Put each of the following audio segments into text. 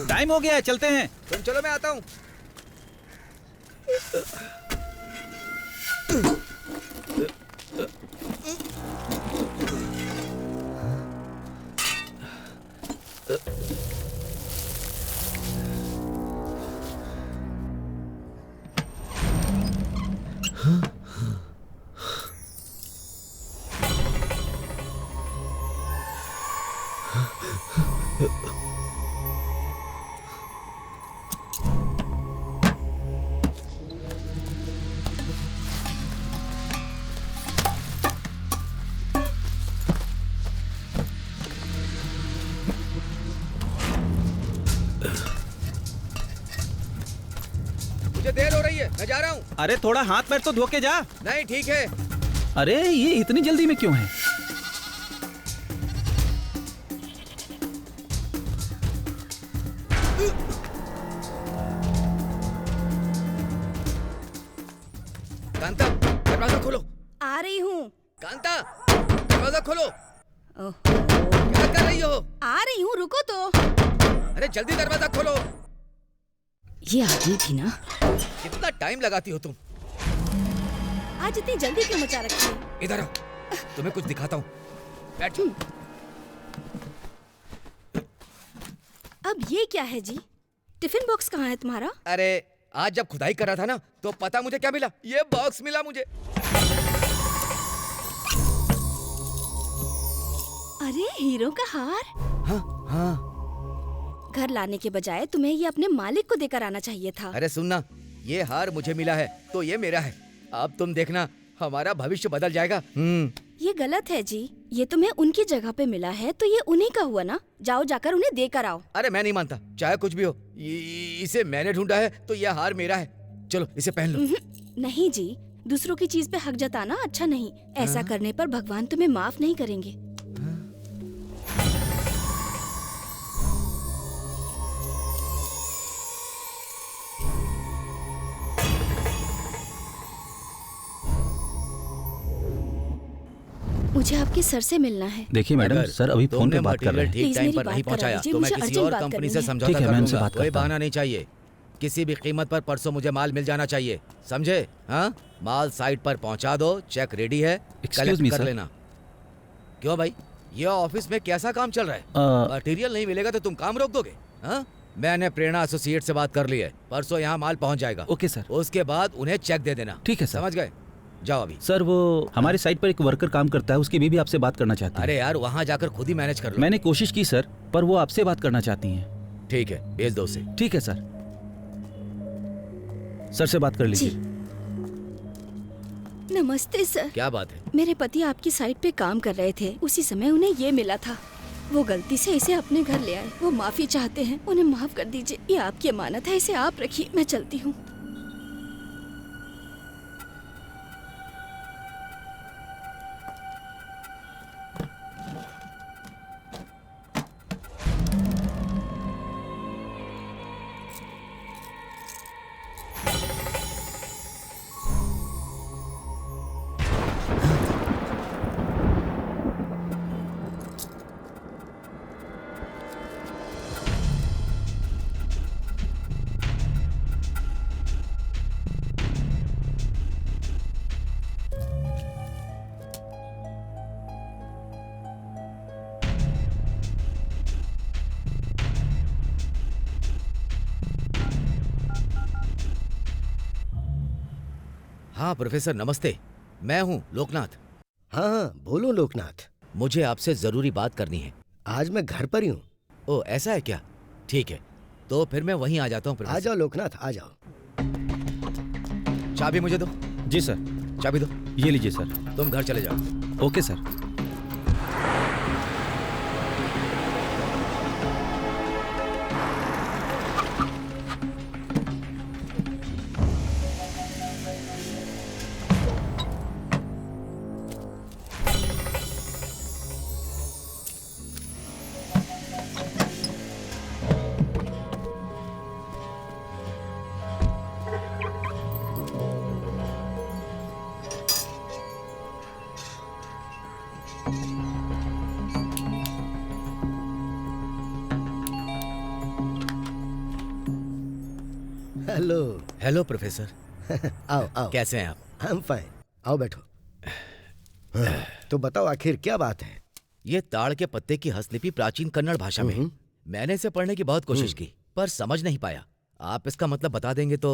Time हो गया है, चलते हैं। तुम चलो, मैं आता हूँ। मुझे देर हो रही है, मैं जा रहा हूँ। अरे थोड़ा हाथ पैर तो धो के जा। नहीं, ठीक है। अरे ये इतनी जल्दी में क्यों है? कांता, दरवाजा खोलो। आ रही हूँ। कांता, दरवाजा खोलो। ओह, क्या कर रही हो? आ रही हूँ, रुको तो। अरे जल्दी दरवाजा खोलो। ये आदमी भी ना, कितना टाइम लगाती हो तुम? आज इतनी जल्दी क्यों मचा रखी है? इधर आओ, तुम्हें कुछ दिखाता हूँ। बैठो। अब ये क्या है जी? टिफिन बॉक्स कहाँ है तुम्हारा? अरे आज जब खुदाई कर रहा था ना, तो पता मुझे क्या मिला? ये बॉक्स मिला मुझे। अरे हीरो का हार। हाँ हाँ। घर लाने के बजाय तुम्हें ये अपने मालिक को देकर आना चाहिए था। अरे सुनना, ये हार मुझे मिला है तो ये मेरा है। अब तुम देखना, हमारा भविष्य बदल जाएगा। ये गलत है जी। ये तुम्हें उनकी जगह पे मिला है तो ये उन्हीं का हुआ ना। जाओ जाकर उन्हें देकर आओ। अरे मैं नहीं मानता, चाहे कुछ भी हो। इसे मैंने ढूंढा है तो यह हार मेरा है। चलो इसे पहन लो। नहीं जी, दूसरों की चीज पे हक जताना अच्छा नहीं। ऐसा करने पर भगवान तुम्हें माफ नहीं करेंगे। मुझे आपके सर से मिलना है। देखिए मैडम, सर अभी फोन पे बात कर रहे हैं। ठीक Please टाइम मेरी पर बात नहीं करा पहुंचाया दीजिए, तो मैं मुझे किसी urgent और बात कंपनी करनी से है। समझौता ठीक है, कर मैं उनसे लूंगा। बात कोई करता हूं। बहाना नहीं चाहिए। किसी भी कीमत पर परसों मुझे माल मिल जाना चाहिए, समझे? हाँ, माल साइट पर पहुंचा दो, चेक रेडी है, Excuse कलेक्ट me, कर sir. लेना। क्यों भाई, ये ऑफिस में कैसा काम चल रहा है? मटेरियल नहीं मिलेगा तो तुम काम रोक दोगे? हाँ, मैंने प्रेरणा एसोसिएट से बात कर ली है। परसों यहाँ माल पहुँच जाएगा। Okay sir. उसके बाद उन्हें चेक दे देना। ठीक है सर। समझ गए? जाओ अभी। सर वो हमारी साइट पर एक वर्कर काम करता है, उसकी बीवी आपसे बात करना चाहती है। अरे यार, वहाँ जाकर खुद ही मैनेज कर लो। मैंने कोशिश की सर, पर वो आपसे बात करना चाहती हैं। ठीक है, भेज दो उसे। ठीक है सर। सर से बात कर लीजिए। नमस्ते सर। क्या बात है? मेरे पति आपकी साइट पे काम कर रहे थे, उसी समय उन्हें ये मिला था। वो गलती से इसे अपने घर ले आए। वो माफी चाहते हैं, उन्हें माफ कर दीजिए। ये आपकी अमानत है, इसे आप रखिए। मैं चलती हूँ। हाँ प्रोफेसर, नमस्ते। मैं हूँ लोकनाथ। हाँ हाँ, बोलो लोकनाथ। मुझे आपसे जरूरी बात करनी है। आज मैं घर पर ही हूँ। ओ ऐसा है क्या? ठीक है, तो फिर मैं वहीं आ जाता हूँ आ प्रोफेसर। जाओ लोकनाथ, आ जाओ। चाबी मुझे दो। जी सर। चाबी दो। ये लीजिए सर। तुम घर चले जाओ। Okay sir. Hello. Hello professor. आओ आओ। कैसे हैं आप? I am fine. आओ बैठो। हाँ, तो बताओ आखिर क्या बात है? ये ताड़ के पत्ते की हस्तलिपि प्राचीन कन्नड़ भाषा में है। मैंने इसे पढ़ने की बहुत कोशिश की पर समझ नहीं पाया। आप इसका मतलब बता देंगे तो।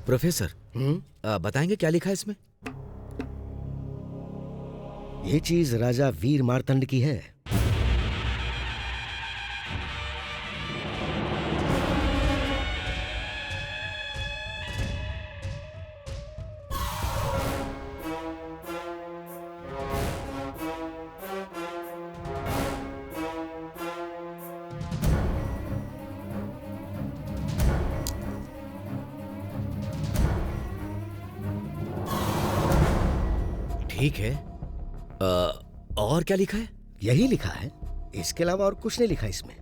प्रोफेसर बताएंगे क्या लिखा है इसमें? ये चीज राजा वीर मार्तंड की है। ठीक है। और क्या लिखा है? यही लिखा है, इसके अलावा और कुछ नहीं लिखा इसमें।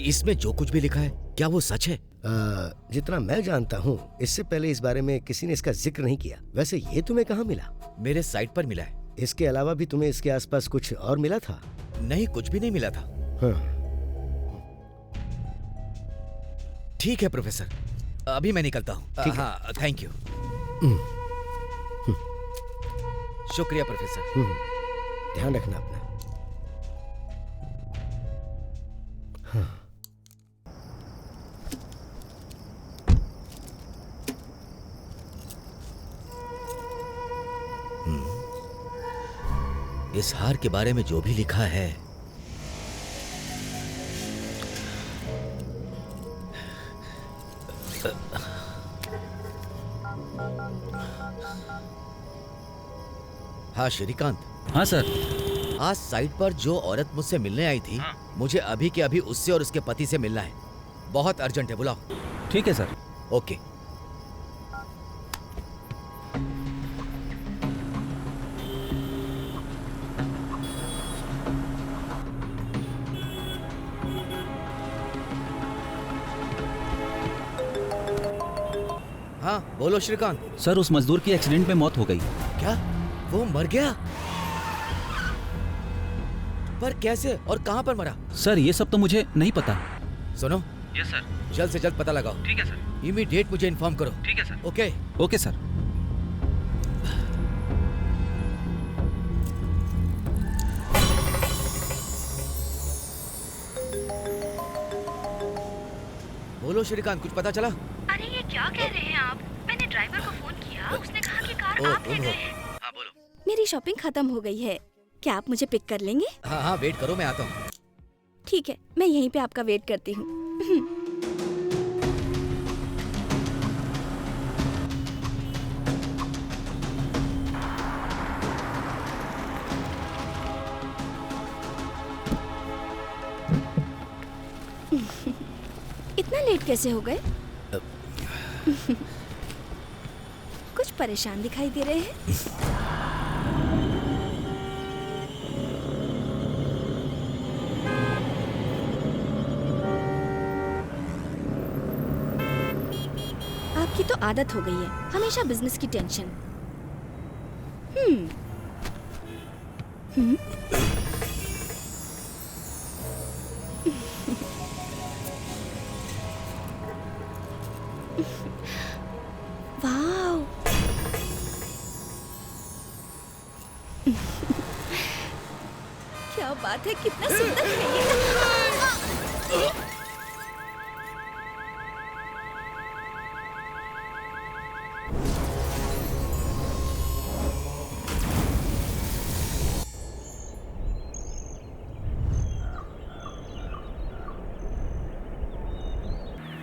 इसमें जो कुछ भी लिखा है क्या वो सच है? जितना मैं जानता हूँ इससे पहले इस बारे में किसी ने इसका जिक्र नहीं किया। वैसे ये तुम्हें कहाँ मिला? मेरे साइट पर मिला है। इसके अलावा भी तुम्हें इसके आसपास कुछ और मिला था? नहीं, कुछ भी नहीं मिला था। हाँ। ठीक है प्रोफेसर, अभी मैं निकलता हूँ। ठीक है। हाँ, थैंक यू। शुक्रिया प्रोफेसर। ध्यान रखना अपना। हाँ। इस हार के बारे में जो भी लिखा है हाँ श्रीकांत। हाँ सर। आज साइट पर जो औरत मुझसे मिलने आई थी, मुझे अभी के अभी उससे और उसके पति से मिलना है। बहुत अर्जेंट है, बुलाओ। ठीक है सर। ओके। हाँ बोलो श्रीकांत। सर उस मजदूर की एक्सीडेंट में मौत हो गई। क्या वो मर गया? पर कैसे और कहां पर मरा? सर ये सब तो मुझे नहीं पता। सुनो। Yes sir. जल्द से जल्द पता लगाओ। ठीक है सर। इमीडिएट मुझे इन्फॉर्म करो। ठीक है सर। ओके। Okay sir. बोलो श्रीकांत, कुछ पता चला? अरे ये क्या कह रहे हैं आप? मैंने ड्राइवर को फोन किया, उसने कहा कि कार आप ले गए हैं। हाँ बोलो। मेरी शॉपिंग खत्म हो गई है, क्या आप मुझे पिक कर लेंगे? हाँ हाँ वेट करो, मैं आता हूँ। ठीक है, मैं यहीं पे आपका वेट करती हूँ। इतना लेट कैसे हो गए? कुछ परेशान दिखाई दे रहे हैं। आपकी तो आदत हो गई है, हमेशा बिजनेस की टेंशन। वाव! क्या बात है, कितना सुंदर है ये।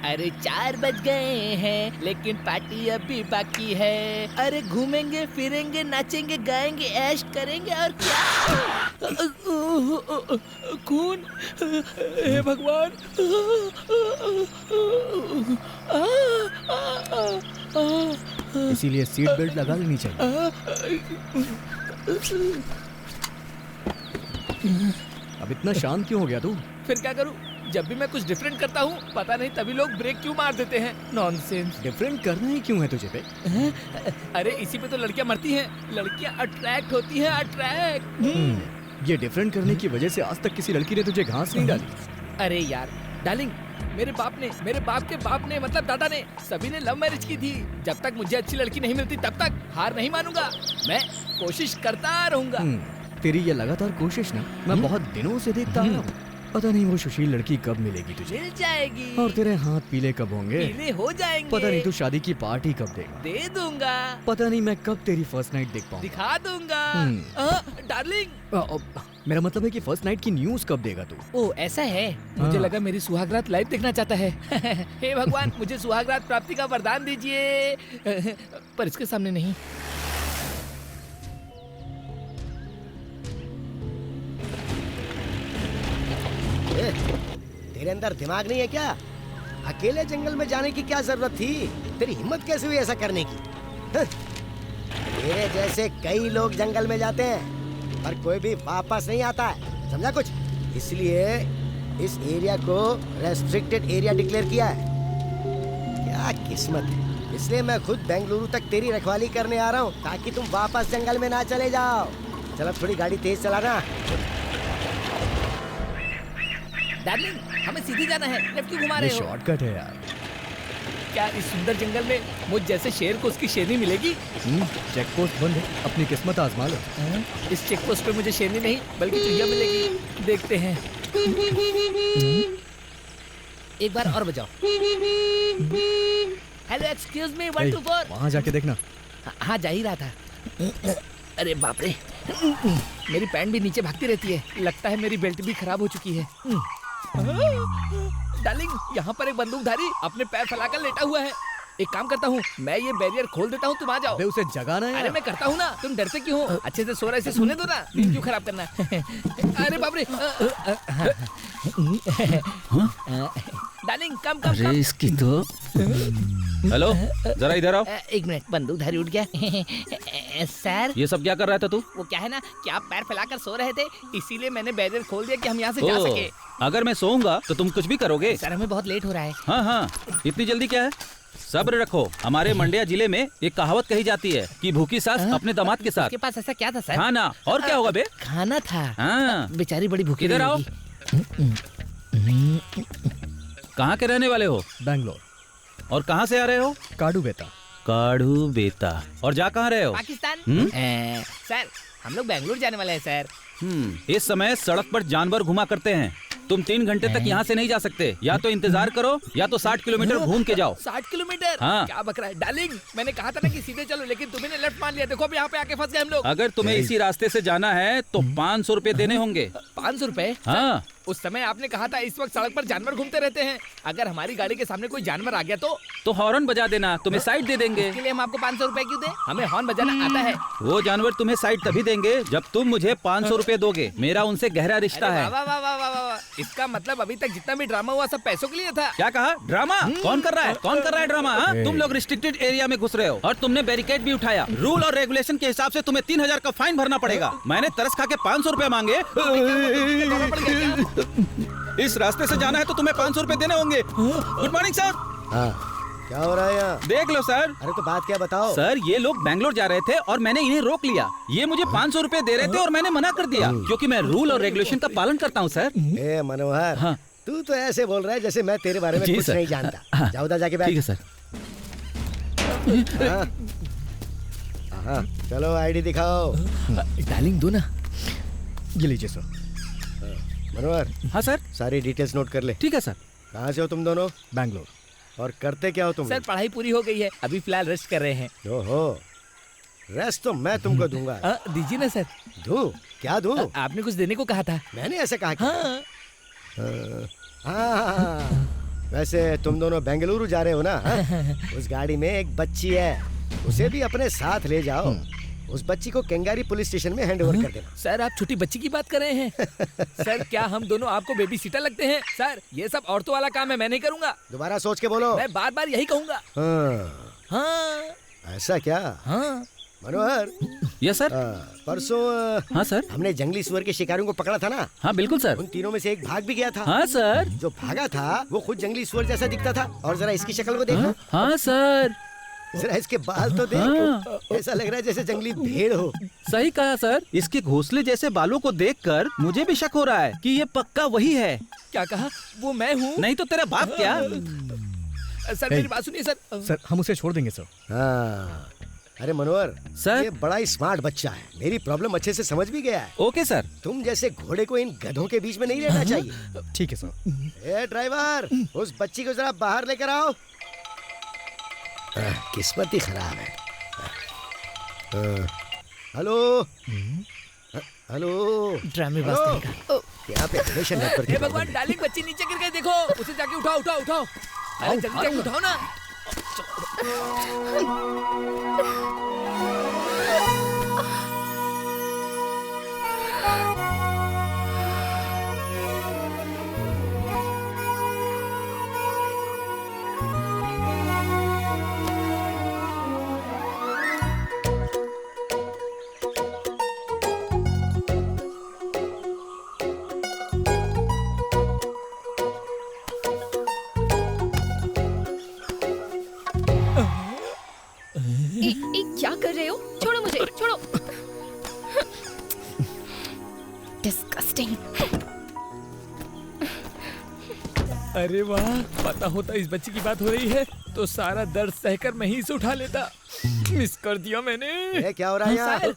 अरे 4 बज गए हैं लेकिन पार्टी अभी बाकी है। अरे घूमेंगे फिरेंगे नाचेंगे गाएंगे ऐश करेंगे और क्या। खून, हे भगवान। इसीलिए सीट बेल्ट लगा लेनी चाहिए। अब इतना शांत क्यों हो गया तू? फिर क्या करूं? जब भी मैं कुछ डिफरेंट करता हूँ पता नहीं तभी लोग ब्रेक क्यों मार देते हैं। नॉनसेंस। डिफरेंट करना ही क्यों है तुझे पे? अरे इसी पे तो लड़कियां मरती हैं। लड़कियां अट्रैक्ट होती हैं, अट्रैक्ट। ये डिफरेंट करने की वजह से आज तक किसी लड़की ने तुझे घास नहीं डाली। अरे यार डार्लिंग, मेरे बाप ने, मेरे बाप के बाप ने, मतलब दादा ने, सभी ने लव मैरिज की थी। जब तक मुझे अच्छी लड़की नहीं मिलती तब तक हार नहीं मानूंगा। मैं कोशिश करता रहूंगा। तेरी ये लगातार कोशिश ना मैं बहुत दिनों से देखता आ रहा हूँ। पता नहीं वो सुशील लड़की कब मिलेगी तुझे। मिल जाएगी। और तेरे हाथ पीले कब होंगे? पीले हो जाएंगे। पता नहीं तू शादी की पार्टी कब देगा। दे दूंगा। पता नहीं मैं कब तेरी फर्स्ट नाइट देख पाऊंगा। दिखा दूंगा। डार्लिंग, मेरा मतलब है कि फर्स्ट नाइट की न्यूज़ कब देगा तू? ओ ऐसा है। मुझे लगा मेरी सुहागरात लाइव देखना चाहता है। हे भगवान, मुझे सुहागरात प्राप्ति का वरदान दीजिए। पर इसके सामने नहीं। तेरे अंदर दिमाग नहीं है क्या? अकेले जंगल में जाने की क्या जरूरत थी? तेरी हिम्मत कैसे हुई ऐसा करने की? मेरे जैसे कई लोग जंगल में जाते हैं पर कोई भी वापस नहीं आता है, समझा कुछ? इसलिए इस एरिया को रेस्ट्रिक्टेड एरिया डिक्लेयर किया है। क्या किस्मत है। इसलिए मैं खुद बेंगलुरु तक तेरी रखवाली करने आ रहा हूँ ताकि तुम वापस जंगल में ना चले जाओ। चलो थोड़ी गाड़ी तेज चलाना। डार्लिंग, हमें सीधी जाना है, लेफ्ट क्यों घुमा रहे हो? शॉर्टकट है यार। क्या इस सुंदर जंगल में मुझ जैसे शेर को उसकी शेरनी मिलेगी? चेक पोस्ट बंद है, अपनी किस्मत आजमा लो। इस चेक पोस्ट पे मुझे शेरनी नहीं बल्कि चुहिया मिलेगी। देखते हैं। एक बार और बजाओ। Hello excuse me 1 2 4। वहाँ जाके देखना। हाँ जा ही रहा था। अरे बाप रे, मेरी पैंट भी नीचे भागती रहती है। लगता है मेरी बेल्ट भी खराब हो चुकी है। डार्लिंग, यहाँ पर एक बंदूकधारी अपने पैर फैलाकर लेटा हुआ है। एक काम करता हूँ, मैं ये बैरियर खोल देता हूँ, तुम आ जाओ। अबे उसे जगाना है। अरे मैं करता हूँ ना, तुम डरते क्यों हो? अच्छे से सो रहे, इसे सोने दो ना, नींद क्यों खराब करना? अरे बाप रे। डार्लिंग कम कम। अरे इसकी तो हेलो, जरा इधर आओ। एक मिनट, बंदूकधारी उठ गया। सर, ये सब क्या कर रहा था तू? वो क्या है ना कि आप पैर फैलाकर सो रहे थे, इसीलिए मैंने बैरियर खोल दिया कि हम यहाँ से जा सके। अगर मैं सोऊंगा तो तुम कुछ भी करोगे? सर हमें बहुत लेट हो रहा है। हाँ हाँ, इतनी जल्दी क्या है? सब्र रखो। हमारे मंड्या जिले में एक कहावत कही जाती है कि भूखी सास अपने दामाद के साथ। उसके पास ऐसा क्या था सर? खाना। और क्या होगा बे? खाना था। हाँ। बेचारी बड़ी भूखी। इधर आओ। कहाँ के रहने वाले हो? बैंगलोर। और कहाँ से आ रहे हो? काडू बेता। काढ़ू बेता। और जा कहाँ रहे हो? पाकिस्तान। सर हम लोग बैंगलोर जाने वाले हैं सर। इस समय सड़क पर जानवर घुमा करते हैं। तुम 3 घंटे तक यहाँ से नहीं जा सकते। या तो इंतजार करो या तो 60 किलोमीटर घूम के जाओ। 60 किलोमीटर? हाँ। क्या बक रहा है? डार्लिंग, मैंने कहा था ना कि सीधे चलो, लेकिन तुम्हें लेफ्ट मान लिया। देखो अब यहाँ पे आके फंस गए हम लोग। अगर तुम्हें इसी रास्ते से जाना है तो 500 रुपए देने होंगे। 500 रुपए? हाँ। उस समय आपने कहा था इस वक्त सड़क पर जानवर घूमते रहते हैं। अगर हमारी गाड़ी के सामने कोई जानवर आ गया तो हॉर्न बजा देना, तुम्हें साइड दे देंगे। इसके लिए हम आपको 500 रुपए क्यों दें? हमें हॉर्न बजाना आता है। वो जानवर तुम्हें साइड तभी देंगे जब तुम मुझे 500 रुपए दोगे। मेरा उनसे गहरा रिश्ता अरे है। वाह वाह वाह वाह वाह वाह। इसका मतलब अभी तक जितना भी ड्रामा हुआ सब पैसों के लिए था। क्या कहा? ड्रामा? कौन कर रहा है? कौन कर रहा है ड्रामा? हाँ? तुम लोग रिस्ट्रिक्टेड एरिया में घुस रहे हो और तुमने बैरिकेड भी उठाया। रूल और रेगुलेशन के हिसाब से तुम्हें 3000 का फाइन भरना पड़ेगा। मैंने तरस खा के 500 रुपए मांगे। इस रास्ते से जाना है तो तुम्हें 500 रुपए देने होंगे। Good morning sir. हाँ, क्या हो रहा है यहाँ? देख लो सर। अरे तो बात क्या बताओ? सर ये लोग बैंगलोर जा रहे थे और मैंने इन्हें रोक लिया। ये मुझे 500 रुपए दे रहे थे और मैंने मना कर दिया क्योंकि मैं रूल और रेगुलेशन का पालन करता हूँ सर। ए मनोहर, हाँ। तू तो ऐसे बोल रहा है जैसे मैं तेरे बारे में जी कुछ सर। नहीं जानता। हाँ। जाओ उधर जाके बैठ। ठीक है सर। हाँ। हाँ, चलो आईडी दिखाओ। डार्लिंग दो ना। ये लीजिए सर। मनोहर, हाँ सर। सारी डिटेल्स नोट कर ले। ठीक है सर। कहाँ से हो तुम दोनों? बैंगलोर। और करते क्या हो तुम? सर पढ़ाई पूरी हो गई है, अभी फिलहाल रेस्ट कर रहे हैं। ओहो, रेस्ट तो मैं तुमको दूंगा। दीजिए ना सर। दूं? क्या दूं? आपने कुछ देने को कहा था। मैंने ऐसे कहा? हाँ। हाँ, वैसे तुम दोनों बेंगलुरु जा रहे हो ना? हाँ? उस गाड़ी में एक बच्ची है, उसे भी अपने साथ ले जाओ। उस बच्ची को केंगारी पुलिस स्टेशन में हैंड ओवर कर देना। सर आप छोटी बच्ची की बात कर रहे हैं? सर क्या हम दोनों आपको बेबी सीटर लगते हैं? सर ये सब औरतों वाला काम है, मैं नहीं करूँगा। दोबारा सोच के बोलो। मैं बार बार यही कहूँगा। हाँ, हाँ ऐसा क्या? हाँ मनोहर, यस सर। परसों हाँ सर। हमने जंगली सुअर के शिकारियों को पकड़ा था ना? हाँ बिल्कुल सर। उन तीनों में से एक भाग भी गया था। हाँ सर। जो भागा था वो खुद जंगली सुअर जैसा दिखता था। और जरा इसकी शक्ल को देखो। हाँ सर। जरा इसके बाल तो देख। ऐसा लग रहा है जैसे जंगली भेड़ हो। सही कहा सर। इसके घोंसले जैसे बालों को देखकर मुझे भी शक हो रहा है कि ये पक्का वही है। क्या कहा? वो मैं हूँ? नहीं तो तेरा बाप क्या? सर मेरी बात सुनिए सर। सर हम उसे छोड़ देंगे सर। हाँ। अरे मनोहर सर। ये बड़ा ही स्मार्ट बच्चा है, मेरी प्रॉब्लम अच्छे से समझ भी गया है। Okay sir. तुम जैसे घोड़े को इन गधों के बीच में नहीं रहना चाहिए। ठीक है सर। ए ड्राइवर, उस बच्ची को जरा बाहर लेकर आओ। किस्मत ही खराब है। Hello hello. ड्रामे हेलो? बस का। यहाँ पे हमेशा नेटवर्क हे भगवान, डार्लिंग बच्ची नीचे गिर गई, देखो उसे जाके उठाओ उठाओ उठाओ। अरे जल्दी जाके उठाओ ना। क्या कर रहे हो? छोड़ो मुझे, छोड़ो। डिस्गस्टिंग। अरे वाह, पता होता इस बच्ची की बात हो रही है तो सारा दर्द सहकर मैं ही इसे उठा लेता। मिस कर दिया मैंने। ये क्या हो रहा है यहाँ? सर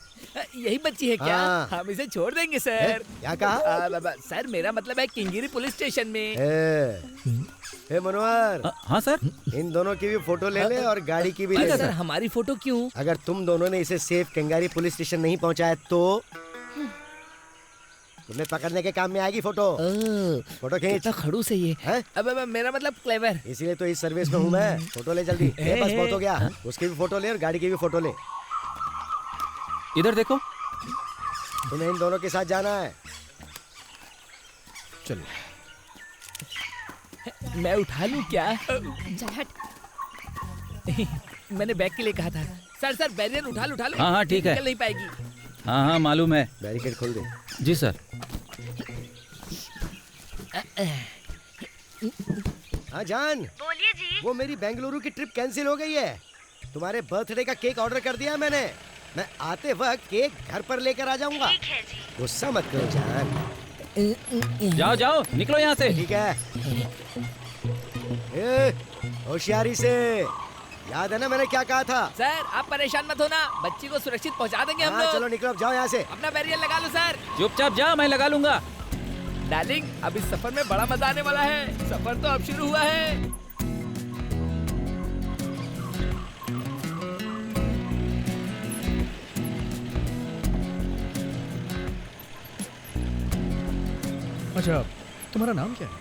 यही बच्ची है क्या? हाँ। हम इसे छोड़ देंगे सर। क्या कहा? सर मेरा मतलब है किंगिरी पुलिस स्टेशन में। ए मनोहर, हाँ सर। इन दोनों की भी फोटो ले ले और गाड़ी की भी ले अरे ले। सर हमारी फोटो क्यों? अगर तुम दोनों ने इसे सेफ केंगारी पुलिस स्टेशन नहीं पहुंचाया तो तुम्हें पकड़ने के काम में आएगी फोटो। फोटो खींच। कितना खड़ूस है ये। हैं? अब मेरा मतलब क्लेवर। इसीलिए तो इस सर्विस में हूँ मैं। फोटो ले जल्दी। ये बस बहुत हो गया। उसकी भी फोटो ले और गाड़ी की भी फोटो ले। इधर देखो। तुम्हें इन दोनों के साथ जाना है। चलो। मैं उठा लूं क्या? चल हट। मैंने बैग के लिए कहा था। सर सर बैरियर उठा लो उठा लो। हाँ, हाँ, ठीक है। निकल नहीं पाएगी। हाँ हाँ मालूम है। बैरिकेड खोल दे। जी सर। हाँ जान, बोलिए जी। वो मेरी बेंगलुरु की ट्रिप कैंसिल हो गई है। तुम्हारे बर्थडे का केक ऑर्डर कर दिया मैंने। मैं आते वक्त केक घर पर लेकर आ जाऊंगा। ठीक है जी। गुस्सा मत करो जान। जाओ जाओ निकलो यहाँ से। ठीक है। ए, होशियारी से। याद है ना मैंने क्या कहा था? सर आप परेशान मत होना, बच्ची को सुरक्षित पहुंचा देंगे हम हाँ, लोग। चलो निकलो, अब जाओ यहाँ से। अपना बैरियर लगा लो सर। चुपचाप जा, मैं लगा लूंगा। डार्लिंग अब इस सफर में बड़ा मजा आने वाला है। सफर तो अब शुरू हुआ है। अच्छा तुम्हारा नाम क्या है?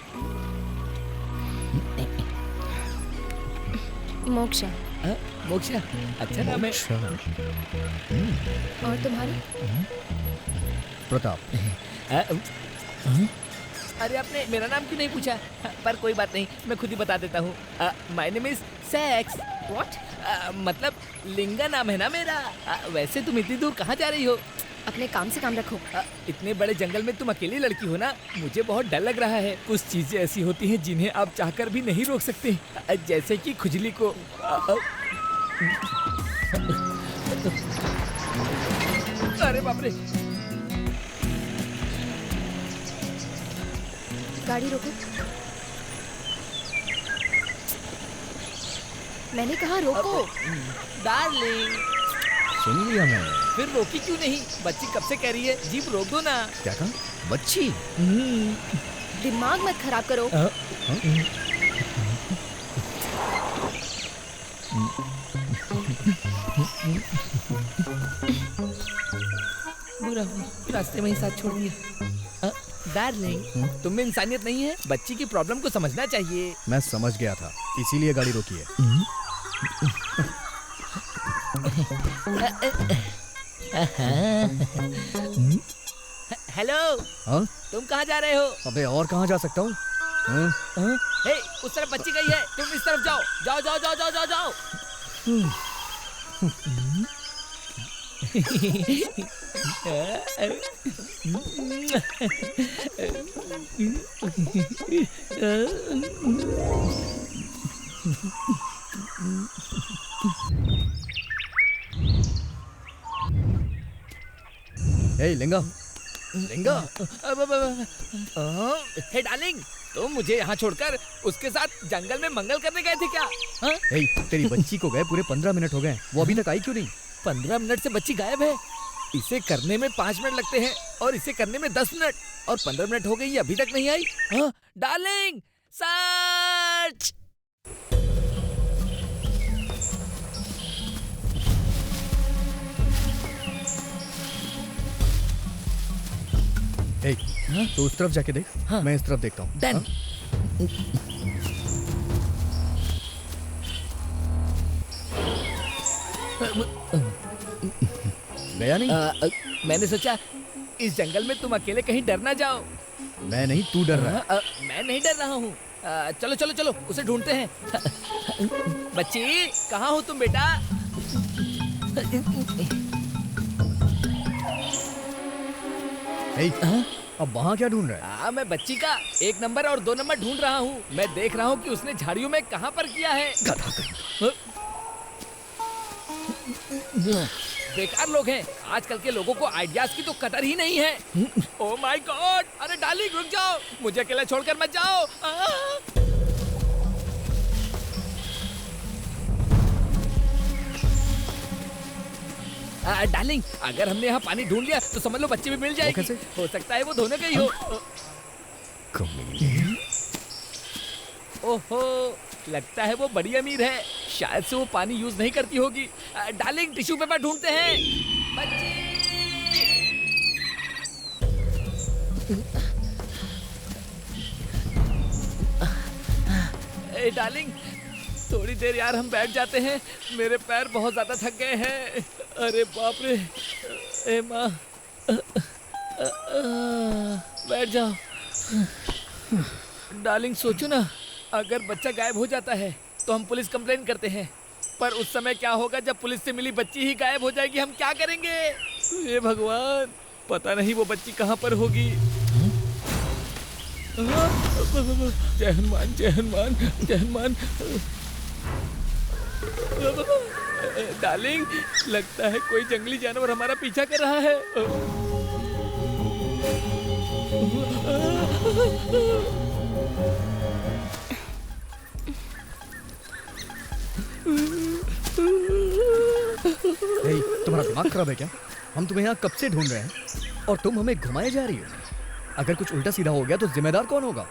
मोक्षा। मोक्षा, अच्छा नाम है। अच्छा, और तुम्हारा? प्रताप। अरे आपने मेरा नाम क्यों नहीं पूछा? पर कोई बात नहीं, मैं खुद ही बता देता हूँ। My name is sex. What? मतलब लिंगा नाम है ना मेरा। वैसे तुम इतनी दूर कहाँ जा रही हो? अपने काम से काम रखो। इतने बड़े जंगल में तुम अकेली लड़की हो ना, मुझे बहुत डर लग रहा है। कुछ चीजें ऐसी होती हैं जिन्हें आप चाहकर भी नहीं रोक सकते, जैसे कि खुजली को। अरे बाप रे। गाड़ी रोको। मैंने कहा रोको। डार्लिंग सुन लिया मैंने। फिर रोकी क्यों नहीं? बच्ची कब से कह रही है, जीप रोक दो ना। क्या कहा? बच्ची? दिमाग मत खराब करो। बुरा हुआ, रास्ते में ही साथ छोड़ दिया। डार्लिंग, तुम में इंसानियत नहीं है? बच्ची की प्रॉब्लम को समझना चाहिए। मैं समझ गया था, इसीलिए गाड़ी रोकी है। हेलो, हाँ? तुम कहाँ जा रहे हो? अबे और कहाँ जा सकता हूँ? हे, उस तरफ बच्ची गई है, तुम इस तरफ जाओ। जाओ जाओ जाओ जाओ जाओ जाओ। हे लिंगा, लिंगा। हे डार्लिंग, तुम मुझे यहाँ छोड़कर उसके साथ जंगल में मंगल करने गए थे क्या? हाँ? हे, तेरी बच्ची को गए पूरे 15 मिनट हो गए, वो अभी तक आई क्यों नहीं? 15 मिनट से बच्ची गायब है। इसे करने में 5 मिनट लगते हैं और इसे करने में 10 मिनट, और 15 मिनट हो गई, ये अभी तक नहीं आई। हाँ? Darling, search. हे, तो उस तरफ जाके देख। हाँ। मैं इस तरफ देखता हूँ। डन। गया नहीं? मैंने सोचा इस जंगल में तुम अकेले कहीं डर ना जाओ। मैं नहीं, तू डर रहा है। मैं नहीं डर रहा हूँ। चलो चलो चलो, उसे ढूंढते हैं। बच्ची, कहाँ हो तुम बेटा? हे, अब वहाँ क्या ढूंढ रहा है? हाँ, मैं बच्ची का 1 नंबर और 2 नंबर ढूंढ रहा हूँ। मैं देख रहा हूँ कि उसने झाड़ियों में कहाँ पर किया है। बेकार लोग हैं। आजकल के लोगों को आइडियाज की तो कदर ही नहीं है। Oh my God! अरे डार्लिंग, रुक जाओ, मुझे अकेला छोड़कर मत जाओ। डार्लिंग, अगर हमने यहाँ पानी ढूंढ लिया तो समझ लो बच्ची भी मिल जाएगी। कैसे? हो सकता है वो धोने गई हो। ओहो, लगता है वो बड़ी अमीर है। शायद से वो पानी यूज नहीं करती होगी। डार्लिंग, टिश्यू पेपर ढूंढते हैं। बच्ची! डार्लिंग, थोड़ी देर यार हम बैठ जाते हैं। मेरे पैर बहुत ज्यादा थक गए हैं। अरे बाप रे, ए माँ, बैठ जाओ। डार्लिंग, सोचो ना, अगर बच्चा गायब हो जाता है तो हम पुलिस कंप्लेन करते हैं, पर उस समय क्या होगा जब पुलिस से मिली बच्ची ही गायब हो जाएगी? हम क्या करेंगे? हे भगवान, पता नहीं वो बच्ची कहाँ पर होगी। जय हनुमान, जय हनुमान, जय हनुमान। डार्लिंग, लगता है कोई जंगली जानवर हमारा पीछा कर रहा है। हे, तुम्हारा दिमाग खराब है क्या? हम तुम्हें यहाँ कब से ढूंढ रहे हैं और तुम हमें घुमाए जा रही हो। अगर कुछ उल्टा सीधा हो गया तो जिम्मेदार कौन होगा?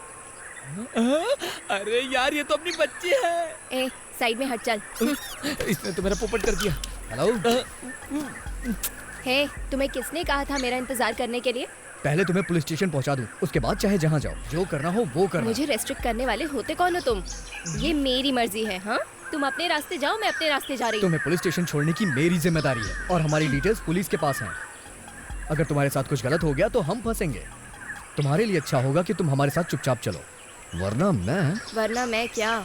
अरे यार, ये तो अपनी बच्ची है। ए, साइड में हट चल। इसने तो मेरा पोपट कर दिया। हेलो, हे, तुम्हें किसने कहा था मेरा इंतजार करने के लिए? पहले तुम्हें पुलिस स्टेशन पहुंचा दूं, उसके बाद चाहे जहां जाओ, जो करना हो वो करना। मुझे रेस्ट्रिक्ट करने वाले होते कौन हो तुम? ये मेरी मर्जी है। हाँ, तुम अपने रास्ते जाओ, मैं अपने रास्ते जा रही हूँ। तुम्हें पुलिस स्टेशन छोड़ने की मेरी जिम्मेदारी है और हमारी डिटेल्स पुलिस के पास हैं। अगर तुम्हारे साथ कुछ गलत हो गया तो हम फंसेंगे। तुम्हारे लिए अच्छा होगा कि तुम हमारे साथ चुपचाप चलो, वरना मैं क्या?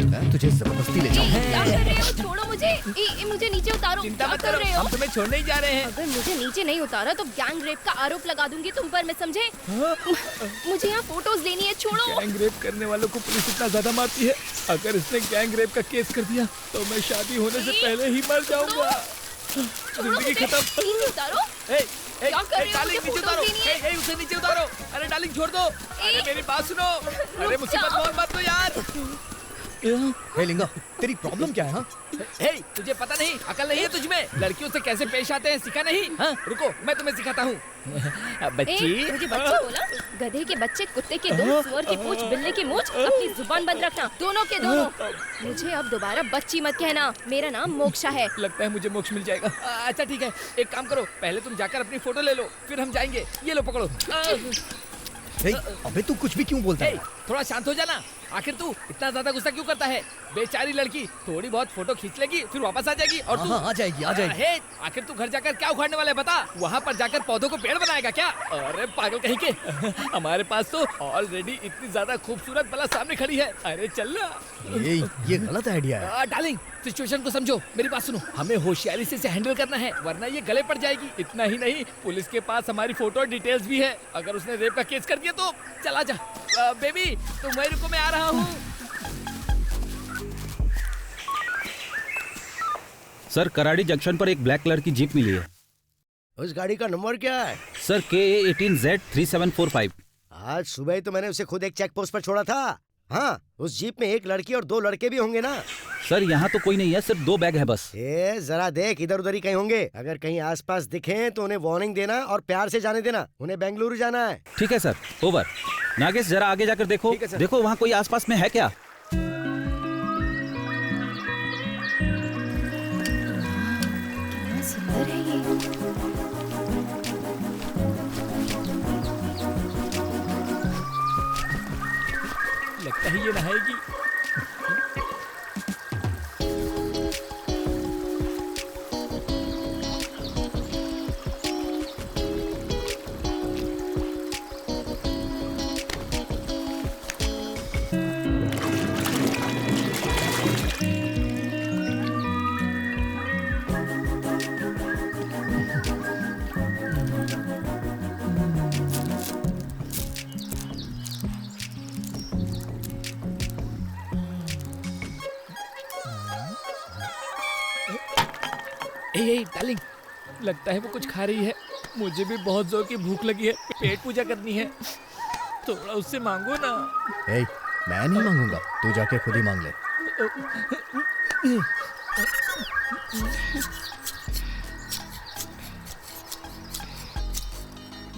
मैं तुझे जबरदस्ती ले जाऊंगा। क्या कर रहे हो? छोड़ो मुझे। मुझे नीचे उतारो। चिंता क्या मत कर करो, रहे हो? हम तुम्हें छोड़ने ही जा रहे हैं। अगर मुझे नीचे नहीं उतारा तो गैंग रेप का आरोप लगा दूंगी तुम पर, मैं समझे? मुझे यहाँ फोटोज लेनी है, छोड़ो। गैंग रेप करने वालों को पुलिस इतना ज्यादा मारती है। अगर इसने गैंग रेप का केस कर दिया तो मैं शादी होने से पहले ही मर जाऊंगा। जिंदगी खत्म। नीचे उतारो। क्या कर रहे हो? डार्लिंग, मुझे नीचे फोटोज उतारो। लेनी है। उसे नीचे उतारो। अरे डार्लिंग, छोड़ दो। अरे मेरी बात सुनो। अरे मुसीबत जाओ। बहुत मत दो यार। हे लिंगा, तेरी प्रॉब्लम क्या है? हाँ, हे, तुझे पता नहीं, अकल नहीं है तुझमें? लड़कियों से कैसे पेश आते हैं सीखा नहीं? हाँ, रुको, मैं तुम्हें सिखाता हूँ। बच्ची, मुझे बच्चे बोला? गधे के बच्चे, कुत्ते के दूध, सुअर की पूंछ, बिल्ली की मूंछ, अपनी जुबान बंद रखना, दोनों के दोनों। मुझे अब दोबारा बच्ची मत कहना, मेरा नाम मोक्षा है। लगता है मुझे मोक्ष मिल जाएगा। अच्छा ठीक है, एक काम करो, पहले तुम जाकर अपनी फोटो ले लो, फिर हम जाएंगे। ये लो पकड़ो। हे, अबे तू कुछ भी क्यों बोलता हे, है? थोड़ा शांत हो जाना। आखिर तू इतना ज्यादा गुस्सा क्यों करता है? बेचारी लड़की थोड़ी बहुत फोटो खींच लेगी, फिर वापस आ जाएगी और तू हाँ, आ जाएगी, आ जाएगी। हे, आखिर तू घर जाकर क्या उखाड़ने वाला है बता? वहाँ पर जाकर पौधों को पेड़ बनाएगा क्या? अरे पागल कहीं के। हमारे पास तो ऑलरेडी इतनी ज्यादा खूबसूरत बला सामने खड़ी है। अरे चल ना। ये गलत आइडिया है। डार्लिंग, सिचुएशन को समझो, मेरी बात सुनो। हमें होशियारी से इसे हैंडल करना है, वरना ये गले पड़ जाएगी। इतना ही नहीं, पुलिस के पास हमारी फोटो और डिटेल्स भी है। अगर उसने रेप का केस कर दिया तो चला जा। बेबी, तुम वही रुको, मैं आ रहा हूँ। सर, कराड़ी जंक्शन पर एक ब्लैक कलर की जीप मिली है। उस गाड़ी का नंबर क्या है? Sir, KA18Z3745। आज सुबह ही तो मैंने उसे खुद एक चेक पोस्ट पर छोड़ा था। हाँ, उस जीप में एक लड़की और 2 लड़के भी होंगे ना? सर, यहाँ तो कोई नहीं है, सिर्फ 2 बैग है बस। जरा देख, इधर उधर ही कहीं होंगे। अगर कहीं आसपास दिखें तो उन्हें वार्निंग देना और प्यार से जाने देना। उन्हें बेंगलुरु जाना है। ठीक है सर, ओवर। नागेश, जरा आगे जाकर देखो। ठीक है, सर। देखो वहाँ कोई आसपास में है क्या? सुंदर है ये। लगता है ये नहाएगी। डार्लिंग, लगता है वो कुछ खा रही है। मुझे भी बहुत जोर की भूख लगी है, पेट पूजा करनी है। थोड़ा उससे मांगो ना। हे, मैं नहीं मांगूंगा, तू जाके खुद ही मांग ले।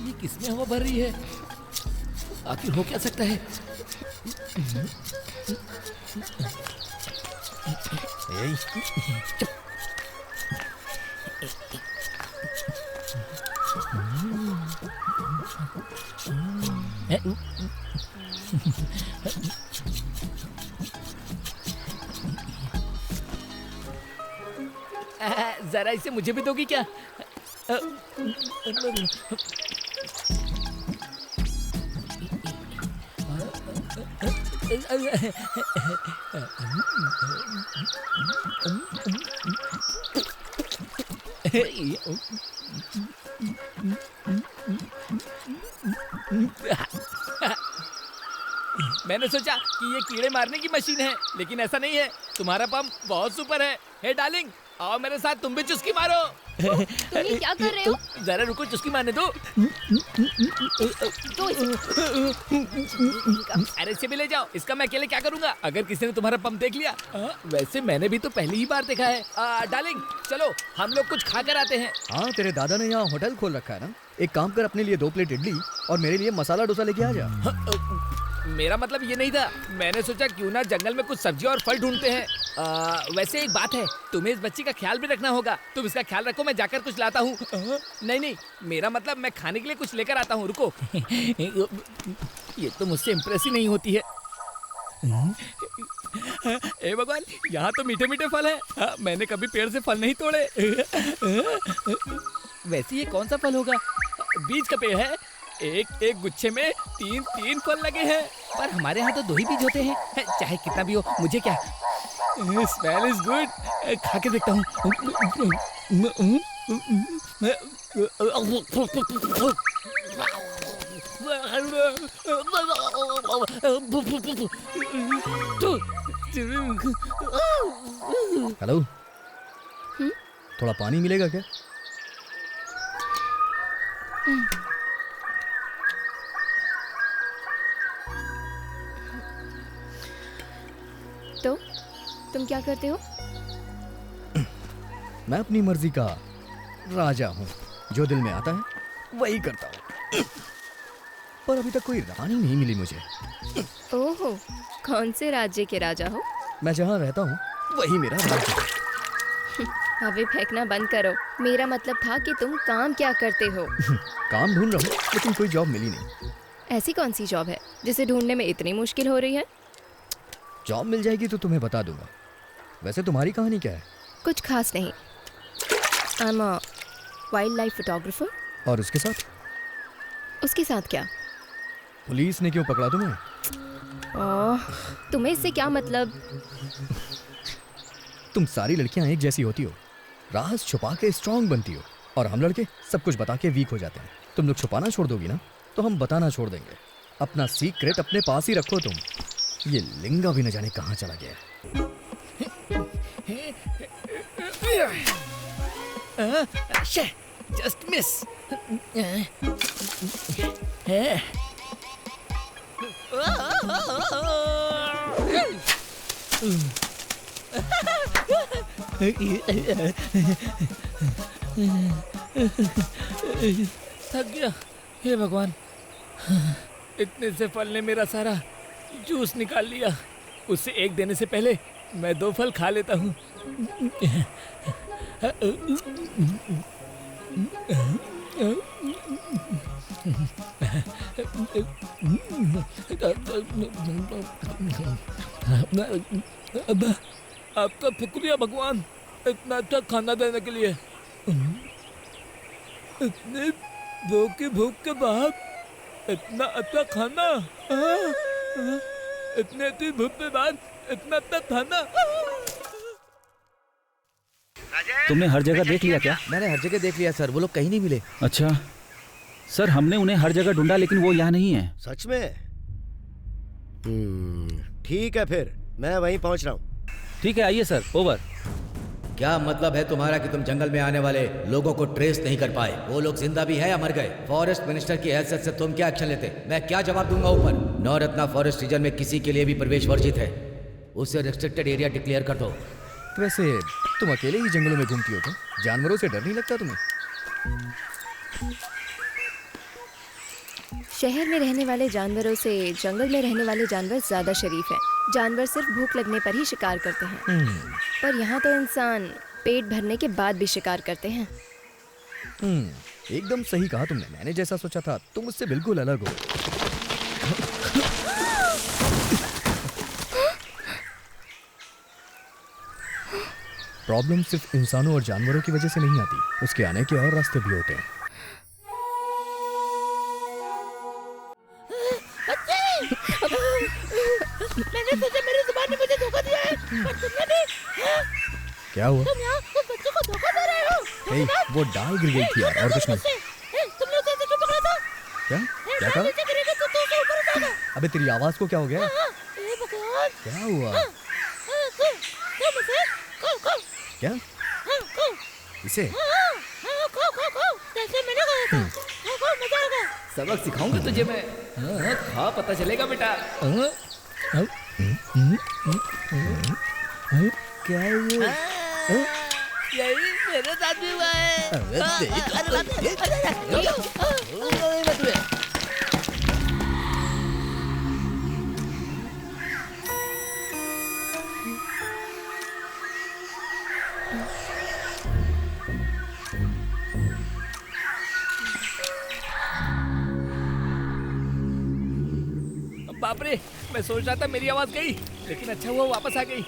ये किसमें हवा भर रही है? आखिर हो क्या सकता है? हे, जरा इसे मुझे भी दोगी क्या? मैंने सोचा कि ये कीड़े मारने की मशीन है, लेकिन ऐसा नहीं है। तुम्हारा पंप बहुत सुपर है। हे डार्लिंग, आओ मेरे साथ, तुम भी चुस्की मारो। तुम ये क्या कर रहे हो? जरा रुको, चुस्की मारने दो। तो अरे इसे भी ले जाओ, इसका मैं अकेले क्या करूंगा? अगर किसी ने तुम्हारा पंप देख लिया। वैसे मैंने भी तो पहली ही बार देखा है। डार्लिंग, चलो हम लोग कुछ खा कर आते हैं। हाँ, तेरे दादा ने यहाँ होटल खोल रखा है ना। एक काम कर, अपने लिए 2 प्लेट इडली और मेरे लिए मसाला डोसा लेके आ जा। मेरा मतलब ये नहीं था। मैंने सोचा क्यों ना जंगल में कुछ सब्जी और फल ढूंढते हैं। वैसे एक बात है, तुम्हें इस बच्ची का ख्याल भी रखना होगा। तुम इसका ख्याल रखो, मैं जाकर कुछ लाता हूँ। नहीं, मेरा मतलब मैं खाने के लिए कुछ लेकर आता हूँ। रुको। ये तो मुझसे इम्प्रेस ही नहीं होती है। ए भगवान, यहाँ तो मीठे मीठे फल हैं। मैंने कभी पेड़ से फल नहीं तोड़े। वैसे ये कौन सा फल होगा? बीज का पेड़ है। एक गुच्छे में 3 फल लगे हैं। पर हमारे यहाँ तो 2 ही बीज होते हैं। चाहे कितना भी हो, मुझे क्या। स्मेल इज गुड, खा के देखता हूँ। हेलो, थोड़ा पानी मिलेगा क्या? तो तुम क्या करते हो? मैं अपनी मर्जी का राजा हूँ, जो दिल में आता है वही करता हूँ। पर अभी तक कोई रानी नहीं मिली मुझे। ओहो, कौन से राज्य के राजा हो? मैं जहाँ रहता हूँ वही मेरा राज्य है। हवे फेंकना बंद करो। मेरा मतलब था कि तुम काम क्या करते हो? काम ढूंढ रहा हूँ लेकिन कोई जॉब मिली नहीं। ऐसी कौन सी जॉब है जिसे ढूंढने में इतनी मुश्किल हो रही है? जॉब मिल जाएगी तो तुम्हें बता दूंगा। वैसे तुम्हारी कहानी क्या है? कुछ खास नहीं। I am a wild life photographer. और उसके साथ? उसके साथ क्या? पुलिस ने क्यों पकड़ा तुम्हें? ओह, तुम्हें इससे क्या मतलब? तुम सारी लड़कियां एक जैसी होती हो, राज छुपा के स्ट्रांग बनती हो, और हम लड़के सब कुछ बता के वीक हो जाते हैं। तुम लोग छुपाना छोड़ दोगी ना तो हम बताना छोड़ देंगे। अपना सीक्रेट अपने पास ही रखो तुम। ये लिंगा भी न जाने कहाँ चला गया है। Just miss. थक गया। हे भगवान, इतने से फल ने मेरा सारा जूस निकाल लिया। उससे एक देने से पहले मैं 2 फल खा लेता हूँ। आपका शुक्रिया भगवान, इतना अच्छा खाना देने के लिए। इतने भूख के बाद इतना अच्छा खाना। इतने अच्छी भूख के बाद इतना अच्छा खाना। तुमने हर जगह देख लिया क्या? मैंने हर जगह देख लिया सर, वो लोग कहीं नहीं मिले। अच्छा सर, हमने उन्हें हर जगह ढूंढा लेकिन वो यहाँ नहीं है। सच में? ठीक है, फिर मैं वहीं पहुंच रहा हूँ। ठीक है, आइए सर। ओवर। क्या मतलब है तुम्हारा कि तुम जंगल में आने वाले लोगों को ट्रेस नहीं कर पाए? वो लोग जिंदा भी है या मर गए? फॉरेस्ट मिनिस्टर की हैसियत से तुम क्या एक्शन लेते? मैं क्या जवाब दूंगा ऊपर? नवरत्ना फॉरेस्ट रीजन में किसी के लिए भी प्रवेश वर्जित है। उसे रिस्ट्रिक्टेड एरिया डिक्लेयर कर दो। वैसे तुम अकेले ही जंगलों में घूमती हो तो जानवरों से डर नहीं लगता तुम्हें? शहर में रहने वाले जानवरों से जंगल में रहने वाले जानवर ज्यादा शरीफ हैं। जानवर सिर्फ भूख लगने पर ही शिकार करते हैं, पर यहाँ तो इंसान पेट भरने के बाद भी शिकार करते हैं। एकदम सही कहा तुमने। मैंने जैसा सोचा था तुम मुझसे बिल्कुल अलग हो। प्रॉब्लम सिर्फ इंसानों और जानवरों की वजह से नहीं आती, उसके आने के और रास्ते भी होते हैं। मैंने सोचा मेरी जुबान ने मुझे धोखा दिया है, पर तुमने भी। क्या हुआ? तुम यहाँ उस बच्चे को धोखा दे रहे हो। वो डाल गिर गई थी यार, और कुछ नहीं। तुमने उसे ऐसे क्यों पकड़ा था? क्या क्या कहा? नीचे गिरेगा तो तू उसे ऊपर उठाएगा। अबे तेरी आवाज को क्या हो गया? भगवान, क्या हुआ? तुम उसे खाओ। क्या? इसे? जैसे मैंने कहा था, खाओ, मजा आएगा। सबक सिखाऊंगा तुझे मैं। खा, पता चलेगा बेटा। क्या हुआ? यही मेरे साथ भी हुआ है। बाप रे, मैं सोच रहा था मेरी आवाज गई, लेकिन अच्छा हुआ वापस आ गई।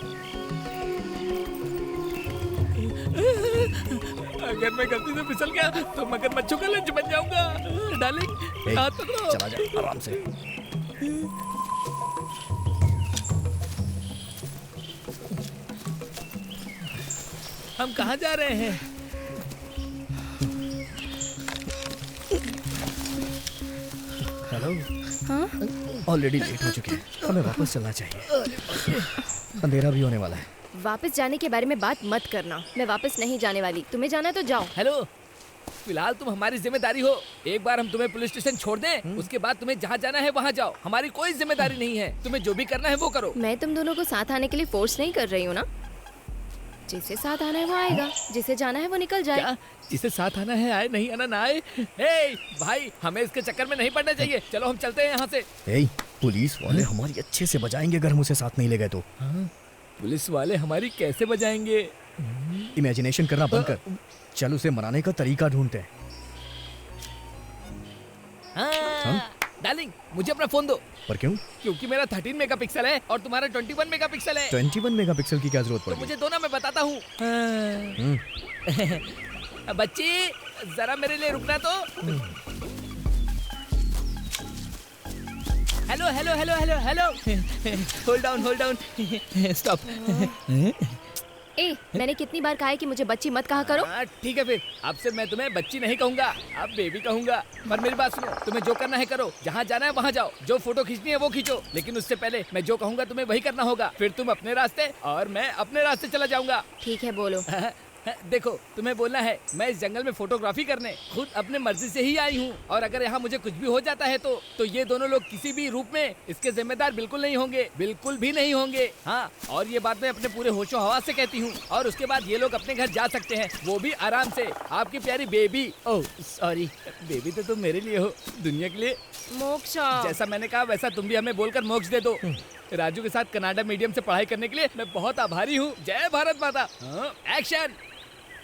अगर मैं गलती से फिसल गया तो मगरमच्छों का लंच बन जाऊंगा। डार्लिंग, हाथ पकड़ो। चला जा आराम से। हम कहाँ जा रहे हैं? हेलो। हाँ? ऑलरेडी लेट हो चुके हैं, हमें वापस चलना चाहिए। अंधेरा भी होने वाला है। वापस जाने के बारे में बात मत करना। मैं वापस नहीं जाने वाली। तुम्हें जाना तो जाओ। हेलो, फिलहाल तुम हमारी जिम्मेदारी हो। एक बार हम तुम्हें पुलिस स्टेशन छोड़ दें, उसके बाद तुम्हें जहाँ जाना है वहाँ जाओ। हमारी कोई जिम्मेदारी नहीं है, तुम्हें जो भी करना है वो करो। मैं तुम दोनों को साथ आने के लिए फोर्स नहीं कर रही हूँ ना। जिसे साथ आना है वो आएगा, जिसे जाना है वो निकल जाए। क्या? जिसे साथ आना है आए, नहीं आना ना आए। हे भाई, हमें इसके चक्कर में नहीं पड़ना चाहिए। चलो हम चलते हैं यहाँ से। पुलिस वाले हमारी अच्छे से बजाएंगे अगर हम उसे साथ नहीं ले गए तो। पुलिस वाले हमारी कैसे बजाएंगे? इमेजिनेशन करना बंद कर, चल उसे मनाने का तरीका ढूंढते हैं। डार्लिंग, मुझे अपना फोन दो। पर क्यों? क्योंकि मेरा 13 मेगापिक्सल है और तुम्हारा 21 मेगापिक्सल है। 21 मेगापिक्सल की क्या जरूरत तो पड़ेगी? मुझे दो ना, मैं बताता हूँ। बच्ची, जरा मेरे लिए रुकना तो। Hello hello hello hello hello, hold down, stop. ए, मैंने कितनी बार कहा है कि मुझे बच्ची मत कहा करो। ठीक है, फिर अब से मैं तुम्हें बच्ची नहीं कहूंगा, अब बेबी कहूंगा। पर मेरी बात सुनो, तुम्हें जो करना है करो, जहाँ जाना है वहाँ जाओ, जो फोटो खींचनी है वो खींचो, लेकिन उससे पहले मैं जो कहूंगा तुम्हें वही करना होगा। फिर तुम अपने रास्ते और मैं अपने रास्ते चला जाऊंगा। ठीक है, बोलो। देखो, तुम्हें बोलना है मैं इस जंगल में फोटोग्राफी करने खुद अपने मर्जी से ही आई हूँ, और अगर यहाँ मुझे कुछ भी हो जाता है तो ये दोनों लोग किसी भी रूप में इसके जिम्मेदार बिल्कुल नहीं होंगे, बिल्कुल भी नहीं होंगे। हाँ, और ये बात मैं अपने पूरे होशो हवास से कहती हूँ। और उसके बाद ये लोग अपने घर जा सकते हैं, वो भी आराम से। आपकी प्यारी बेबी, ओह सॉरी, बेबी तो तुम मेरे लिए हो, दुनिया के लिए। मोक्षा, जैसा मैंने कहा वैसा तुम भी हमें बोलकर मोक्ष दे दो। राजू के साथ कनाडा मीडियम से पढ़ाई करने के लिए मैं बहुत आभारी हूँ। जय भारत माता। एक्शन।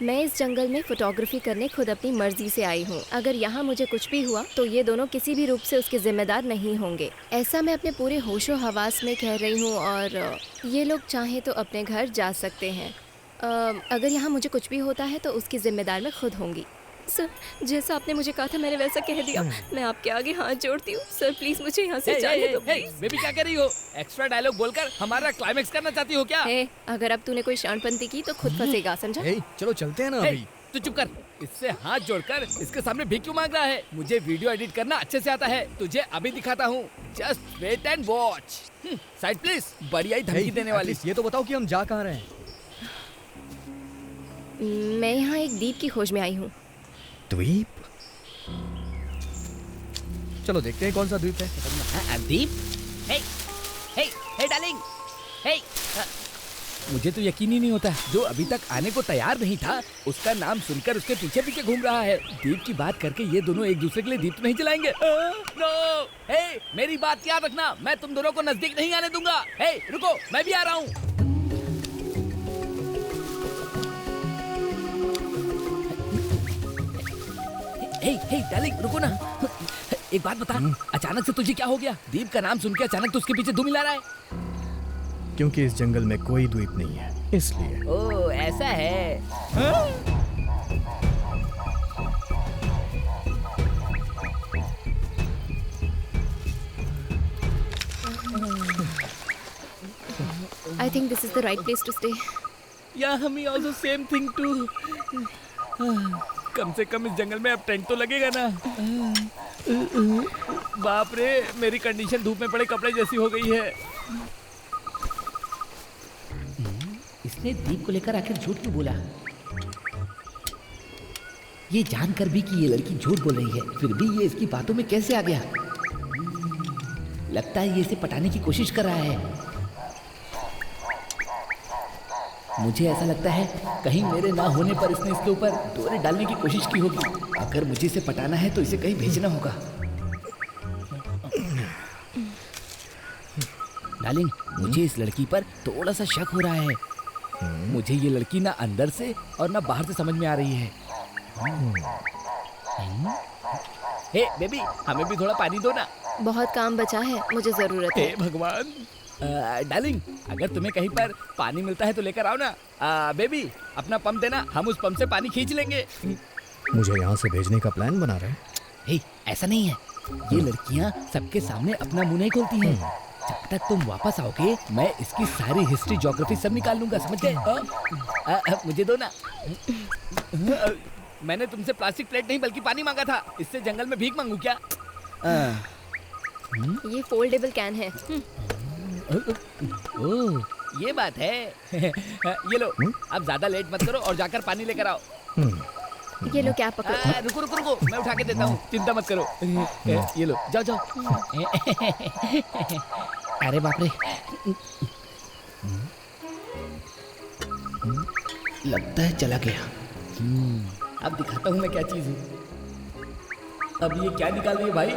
मैं इस जंगल में फोटोग्राफी करने खुद अपनी मर्जी से आई हूँ। अगर यहाँ मुझे कुछ भी हुआ तो ये दोनों किसी भी रूप से उसके जिम्मेदार नहीं होंगे। ऐसा मैं अपने पूरे होशो हवास में कह रही हूँ, और ये लोग चाहें तो अपने घर जा सकते हैं। अगर यहाँ मुझे कुछ भी होता है तो उसकी जिम्मेदार मैं खुद होंगी। सर, जैसा आपने मुझे कहा था मैंने वैसा कह दिया। मैं आपके आगे हाथ जोड़ती हूँ सर, प्लीज मुझे यहाँ से जाने दो। बेबी क्या कह रही हो? एक्स्ट्रा डायलॉग बोलकर हमारा क्लाइमेक्स करना चाहती हो क्या? अगर अब तूने कोई शानपंती की तो खुद फंसेगा, समझा? चलो चलते हैं ना अभी। तू चुप कर। इससे हाथ जोड़कर इसके सामने भीख क्यों मांग रहा है? मुझे वीडियो एडिट करना अच्छे से आता है, तुझे अभी दिखाता हूँ। Just wait and watch. Side please. बढ़िया ही धमकी देने वाली। ये तो बताओ कि हम जा कहाँ रहे हैं? मैं यहाँ एक द्वीप की खोज में आई हूँ। द्वीप? चलो देखते हैं कौन सा द्वीप है। द्वीप? हे डार्लिंग, हे। मुझे तो यकीन ही नहीं होता, जो अभी तक आने को तैयार नहीं था उसका नाम सुनकर उसके पीछे पीछे घूम रहा है। द्वीप की बात करके ये दोनों एक दूसरे के लिए द्वीप तो नहीं जलाएंगे? नो। हे, मेरी बात याद रखना, मैं तुम दोनों को नजदीक नहीं आने दूंगा। हे रुको, मैं भी आ रहा हूँ। हे डार्लिंग, रुको ना। एक बात बता, अचानक से तुझे क्या हो गया? दीप का नाम सुन के अचानक तो उसके पीछे धूम मिला रहा है। क्योंकि इस जंगल में कोई द्वीप नहीं है, इसलिए। ओह, ऐसा है। I think this is the right place to stay. Yeah, हमें also same thing too. कम से कम इस जंगल में अब टेंट तो लगेगा ना। बाप रे, मेरी कंडीशन धूप में पड़े कपड़े जैसी हो गई है। इसने दीप को लेकर आखिर झूठ क्यों बोला? ये जानकर भी कि ये लड़की झूठ बोल रही है, फिर भी ये इसकी बातों में कैसे आ गया? लगता है ये इसे पटाने की कोशिश कर रहा है। मुझे ऐसा लगता है कहीं मेरे ना होने पर इसने इसके ऊपर डोरे डालने की कोशिश की होगी। अगर मुझे इसे पटाना है तो इसे कहीं भेजना होगा। डार्लिंग, मुझे इस लड़की पर थोड़ा सा शक हो रहा है। मुझे ये लड़की ना अंदर से और ना बाहर से समझ में आ रही है। हे बेबी, हमें भी थोड़ा पानी दो ना। बहुत काम बचा है, मुझे जरूरत है। हे भगवान। डार्लिंग, अगर तुम्हें कहीं पर पानी मिलता है तो लेकर आओ ना। बेबी, अपना पंप देना, हम उस पंप से पानी खींच लेंगे। मुझे यहाँ से भेजने का प्लान बना रहे हैं? हे, ऐसा नहीं है। ये लड़कियाँ सबके सामने अपना मुंह नहीं खोलती हैं। जब तक तुम वापस आओगे मैं इसकी सारी हिस्ट्री ज्योग्राफी सब निकाल लूंगा, समझ गए? मुझे दो ना। मैंने तुमसे प्लास्टिक प्लेट नहीं बल्कि पानी मांगा था। इससे जंगल में भीख मांगू क्या? ये फोल्डेबल कैन है। ओह, ये बात है। ये लो, अब ज्यादा लेट मत करो और जाकर पानी लेकर आओ। ये लो क्या पकड़ो। रुको रुको रुको, मैं उठा के देता हूँ, चिंता मत करो। ये लो, जाओ जाओ। अरे बाप रे, लगता है चला गया। अब दिखाता हूँ मैं क्या चीज हूँ। अब ये क्या निकाल रही है भाई?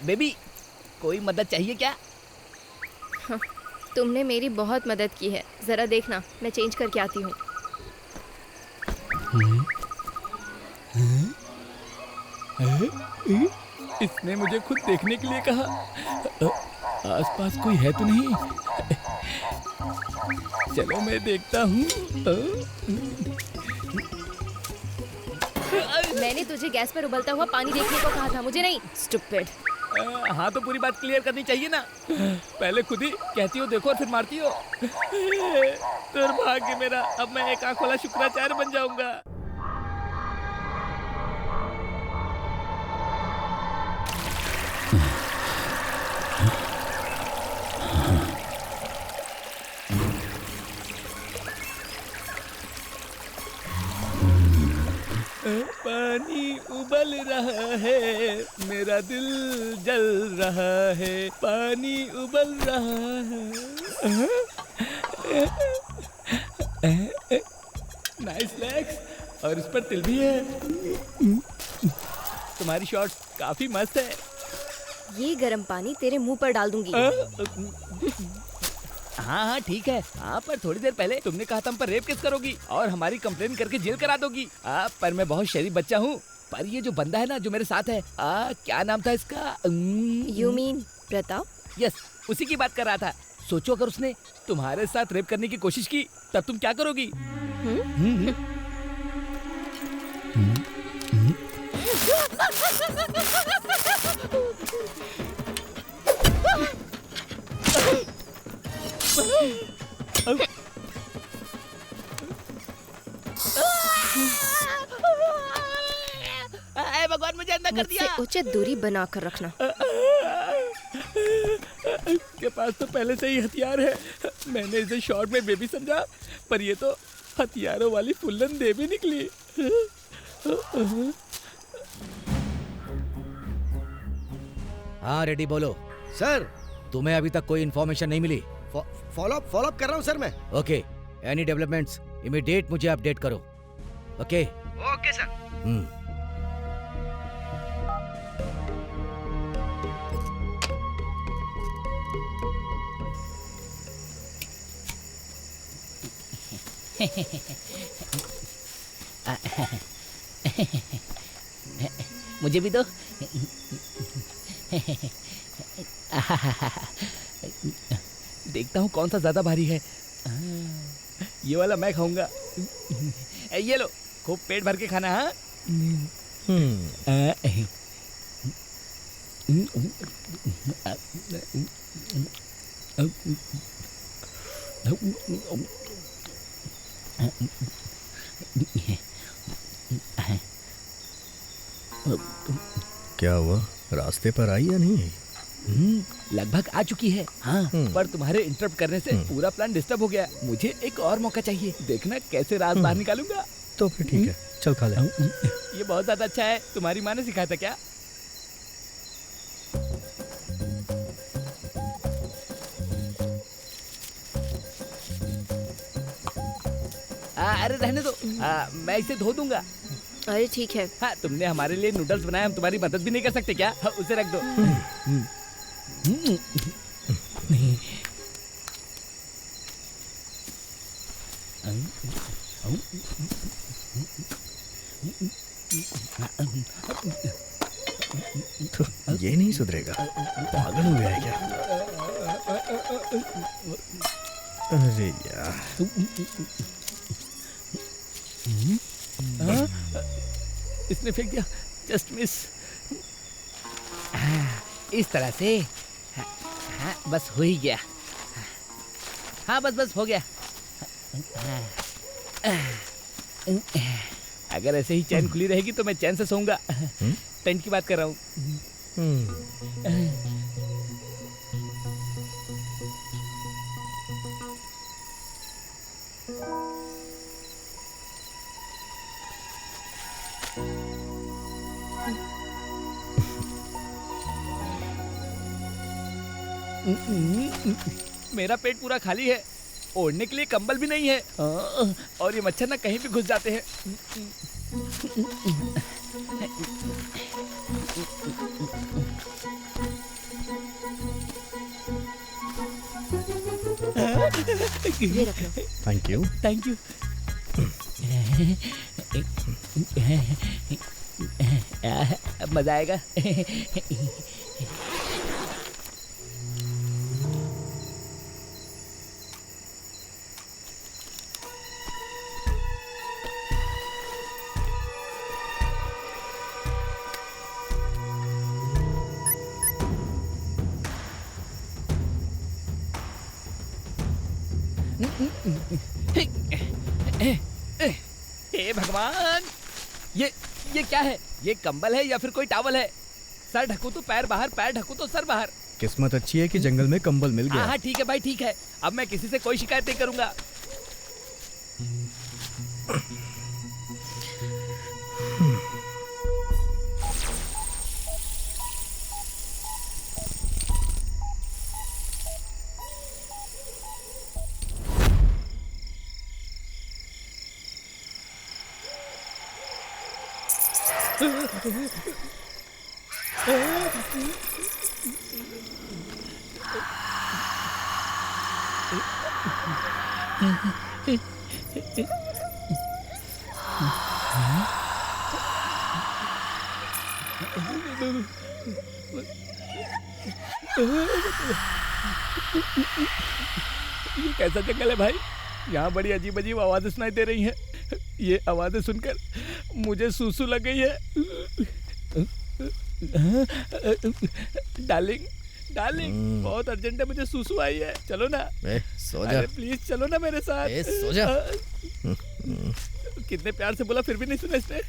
बेबी, कोई मदद चाहिए क्या? हाँ, तुमने मेरी बहुत मदद की है। जरा देखना, मैं चेंज करके आती हूँ। इसने मुझे खुद देखने के लिए कहा। आसपास कोई है तो नहीं? चलो मैं देखता हूँ। मैंने तुझे गैस पर उबलता हुआ पानी देखने को कहा था, मुझे नहीं। स्टूपिड। हाँ तो पूरी बात क्लियर करनी चाहिए ना। पहले खुद ही कहती हो देखो और फिर मारती हो। दुर्भाग्य मेरा, अब मैं एक आंख वाला शुक्राचार्य बन जाऊंगा। पानी उबल रहा है, मेरा दिल जल रहा है, पानी उबल रहा है। नाइस लेग्स, और इस पर तिल भी है। तुम्हारी शॉट काफी मस्त है। ये गर्म पानी तेरे मुंह पर डाल दूंगी। हाँ हाँ ठीक है। हाँ पर थोड़ी देर पहले तुमने कहा था हम पर रेप केस करोगी और हमारी कंप्लेन करके जेल करा दोगी। पर मैं बहुत शरीफ बच्चा हूँ। पर ये जो बंदा है ना जो मेरे साथ है, क्या नाम था इसका? You mean Pratap? यस, उसी की बात कर रहा था। सोचो अगर उसने तुम्हारे साथ रेप करने की कोशिश की तब तुम क्या करोगी? भगवान मुझे अंदर कर दिया। मुझसे उचित दूरी बना कर रखना। के पास तो पहले से ही हथियार है। मैंने इसे शॉर्ट में बेबी समझा, पर ये तो हथियारों वाली फुल्लन देवी निकली। हाँ रेडी बोलो। सर, तुम्हें अभी तक कोई इन्फॉर्मेशन नहीं मिली? फॉलो अप कर रहा हूँ सर मैं। ओके, एनी डेवलपमेंट्स इमीडिएट मुझे अपडेट करो। Okay okay sir. मुझे भी दो। देखता हूँ कौन सा ज्यादा भारी है। ये वाला मैं खाऊंगा। ये लो, खूब पेट भर के खाना। हाँ क्या हुआ, रास्ते पर आई या नहीं? लगभग आ चुकी है। हाँ पर तुम्हारे इंटरप्ट करने से पूरा प्लान डिस्टर्ब हो गया। मुझे एक और मौका चाहिए। देखना कैसे रात बाहर निकालूंगा। तो फिर ठीक है, चल खा ले। ये बहुत ज्यादा अच्छा है। तुम्हारी माँ ने सिखाया था क्या? अरे रहने दो, मैं इसे धो दूंगा। अरे ठीक है। हाँ तुमने हमारे लिए नूडल्स बनाए, हम तुम्हारी मदद भी नहीं कर सकते क्या? हाँ, उसे रख दो। तो ये नहीं सुधरेगा, पागल हो गया है क्या? अरे यार, इसने फेंक दिया। Just miss. इस तरह से। हाँ, बस हो ही गया। हाँ बस हो गया। अगर ऐसे ही चैन खुली रहेगी तो मैं चैन से सोऊंगा। टेंट की बात कर रहा हूँ। मेरा पेट पूरा खाली है, ओढ़ने के लिए कंबल भी नहीं है, और ये मच्छर ना कहीं भी घुस जाते हैं। ये रख लो। Thank you. Thank you. मजा आएगा। हे भगवान, ये क्या है? ये कंबल है या फिर कोई टॉवल है? सर ढकूं तो पैर बाहर, पैर ढकूं तो सर बाहर। किस्मत अच्छी है कि जंगल में कंबल मिल गया। हाँ ठीक है भाई, ठीक है। अब मैं किसी से कोई शिकायत नहीं करूंगा। ये कैसा जंगल है भाई? यहाँ बड़ी अजीब अजीब आवाजें सुनाई दे रही हैं। ये आवाजें सुनकर मुझे सूसू लग गई है। डार्लिंग, डार्लिंग, बहुत अर्जेंट है, मुझे सूसू आई है। चलो ना। सो जा। अरे प्लीज चलो ना मेरे साथ। सो जा। कितने प्यार से बोला फिर भी नहीं सुना इसने।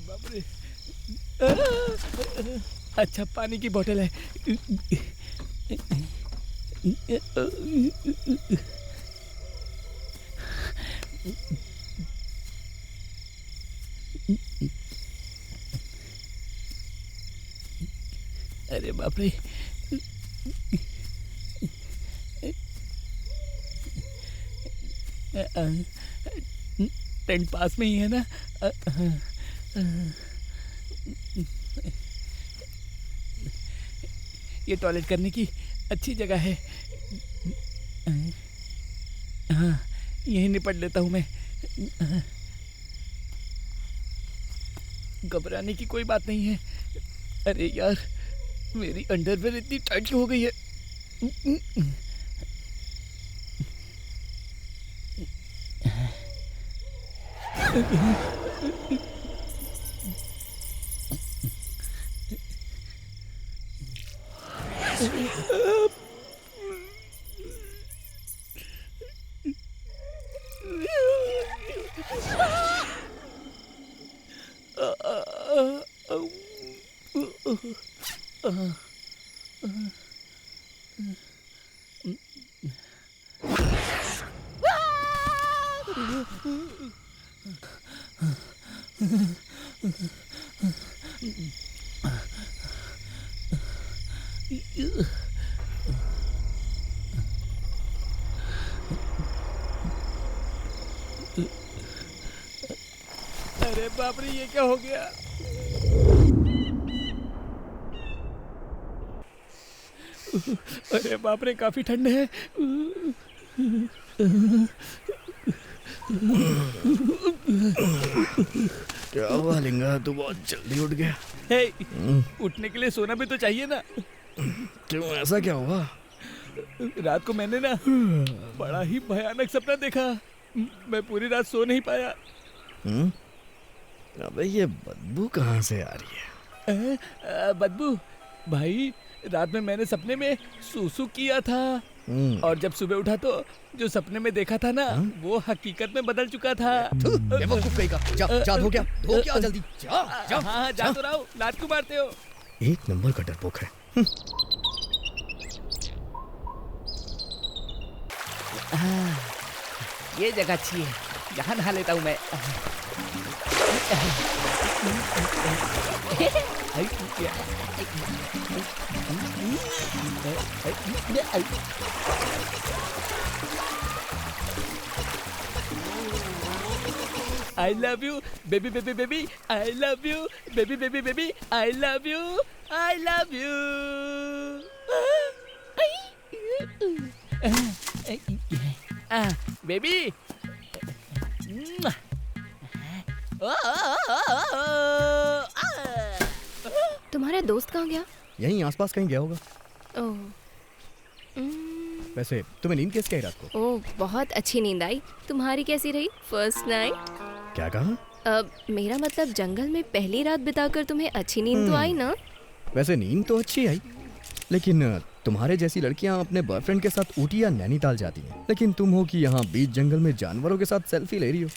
बाप रे। अच्छा पानी की बोतल है। अरे बाप रे। टेंट पास में ही है ना? ये टॉयलेट करने की अच्छी जगह है। हाँ, यहीं निपट लेता हूँ मैं। घबराने की कोई बात नहीं है। अरे यार, मेरी अंडरवेयर इतनी टाइट क्यों हो गई है? अरे बाप रे, ये क्या हो गया? अरे बाप रे, काफी ठंड है। क्या हुआ लिंगा, तू बहुत जल्दी उठ गया? हे, उठने के लिए सोना भी तो चाहिए ना। क्यों, ऐसा क्या हुआ? रात को मैंने ना बड़ा ही भयानक सपना देखा। मैं पूरी रात सो नहीं पाया। अबे ये बदबू कहाँ से आ रही है? बदबू भाई, रात में मैंने सपने में सूसू किया था, और जब सुबह उठा तो जो सपने में देखा था ना, वो हकीकत में बदल चुका था। जा धो क्या जल्दी जा। हाँ, जा तो रहा हूँ। लात क्यों मारते हो? एक नंबर का डरपोक है। ये जगह अच्छी है। यहाँ नहा लेता हूँ मैं। I love you, baby, baby, baby. I love you, baby, baby, baby. I love you. I love you. Baby. तुम्हारा दोस्त कहाँ गया? यहीं आसपास कहीं गया होगा। ओह, वैसे तुम्हें नींद कैसे आई रात को? ओह, बहुत अच्छी नींद आई। तुम्हारी कैसी रही फर्स्ट नाइट? क्या कहा? मेरा मतलब जंगल में पहली रात बिताकर तुम्हें अच्छी नींद तो आई ना? वैसे नींद तो अच्छी आई, लेकिन तुम्हारे जैसी लड़कियां अपने बॉयफ्रेंड के साथ ऊटी या नैनीताल जाती हैं, लेकिन तुम हो कि यहाँ बीच जंगल में जानवरों के साथ सेल्फी ले रही हो।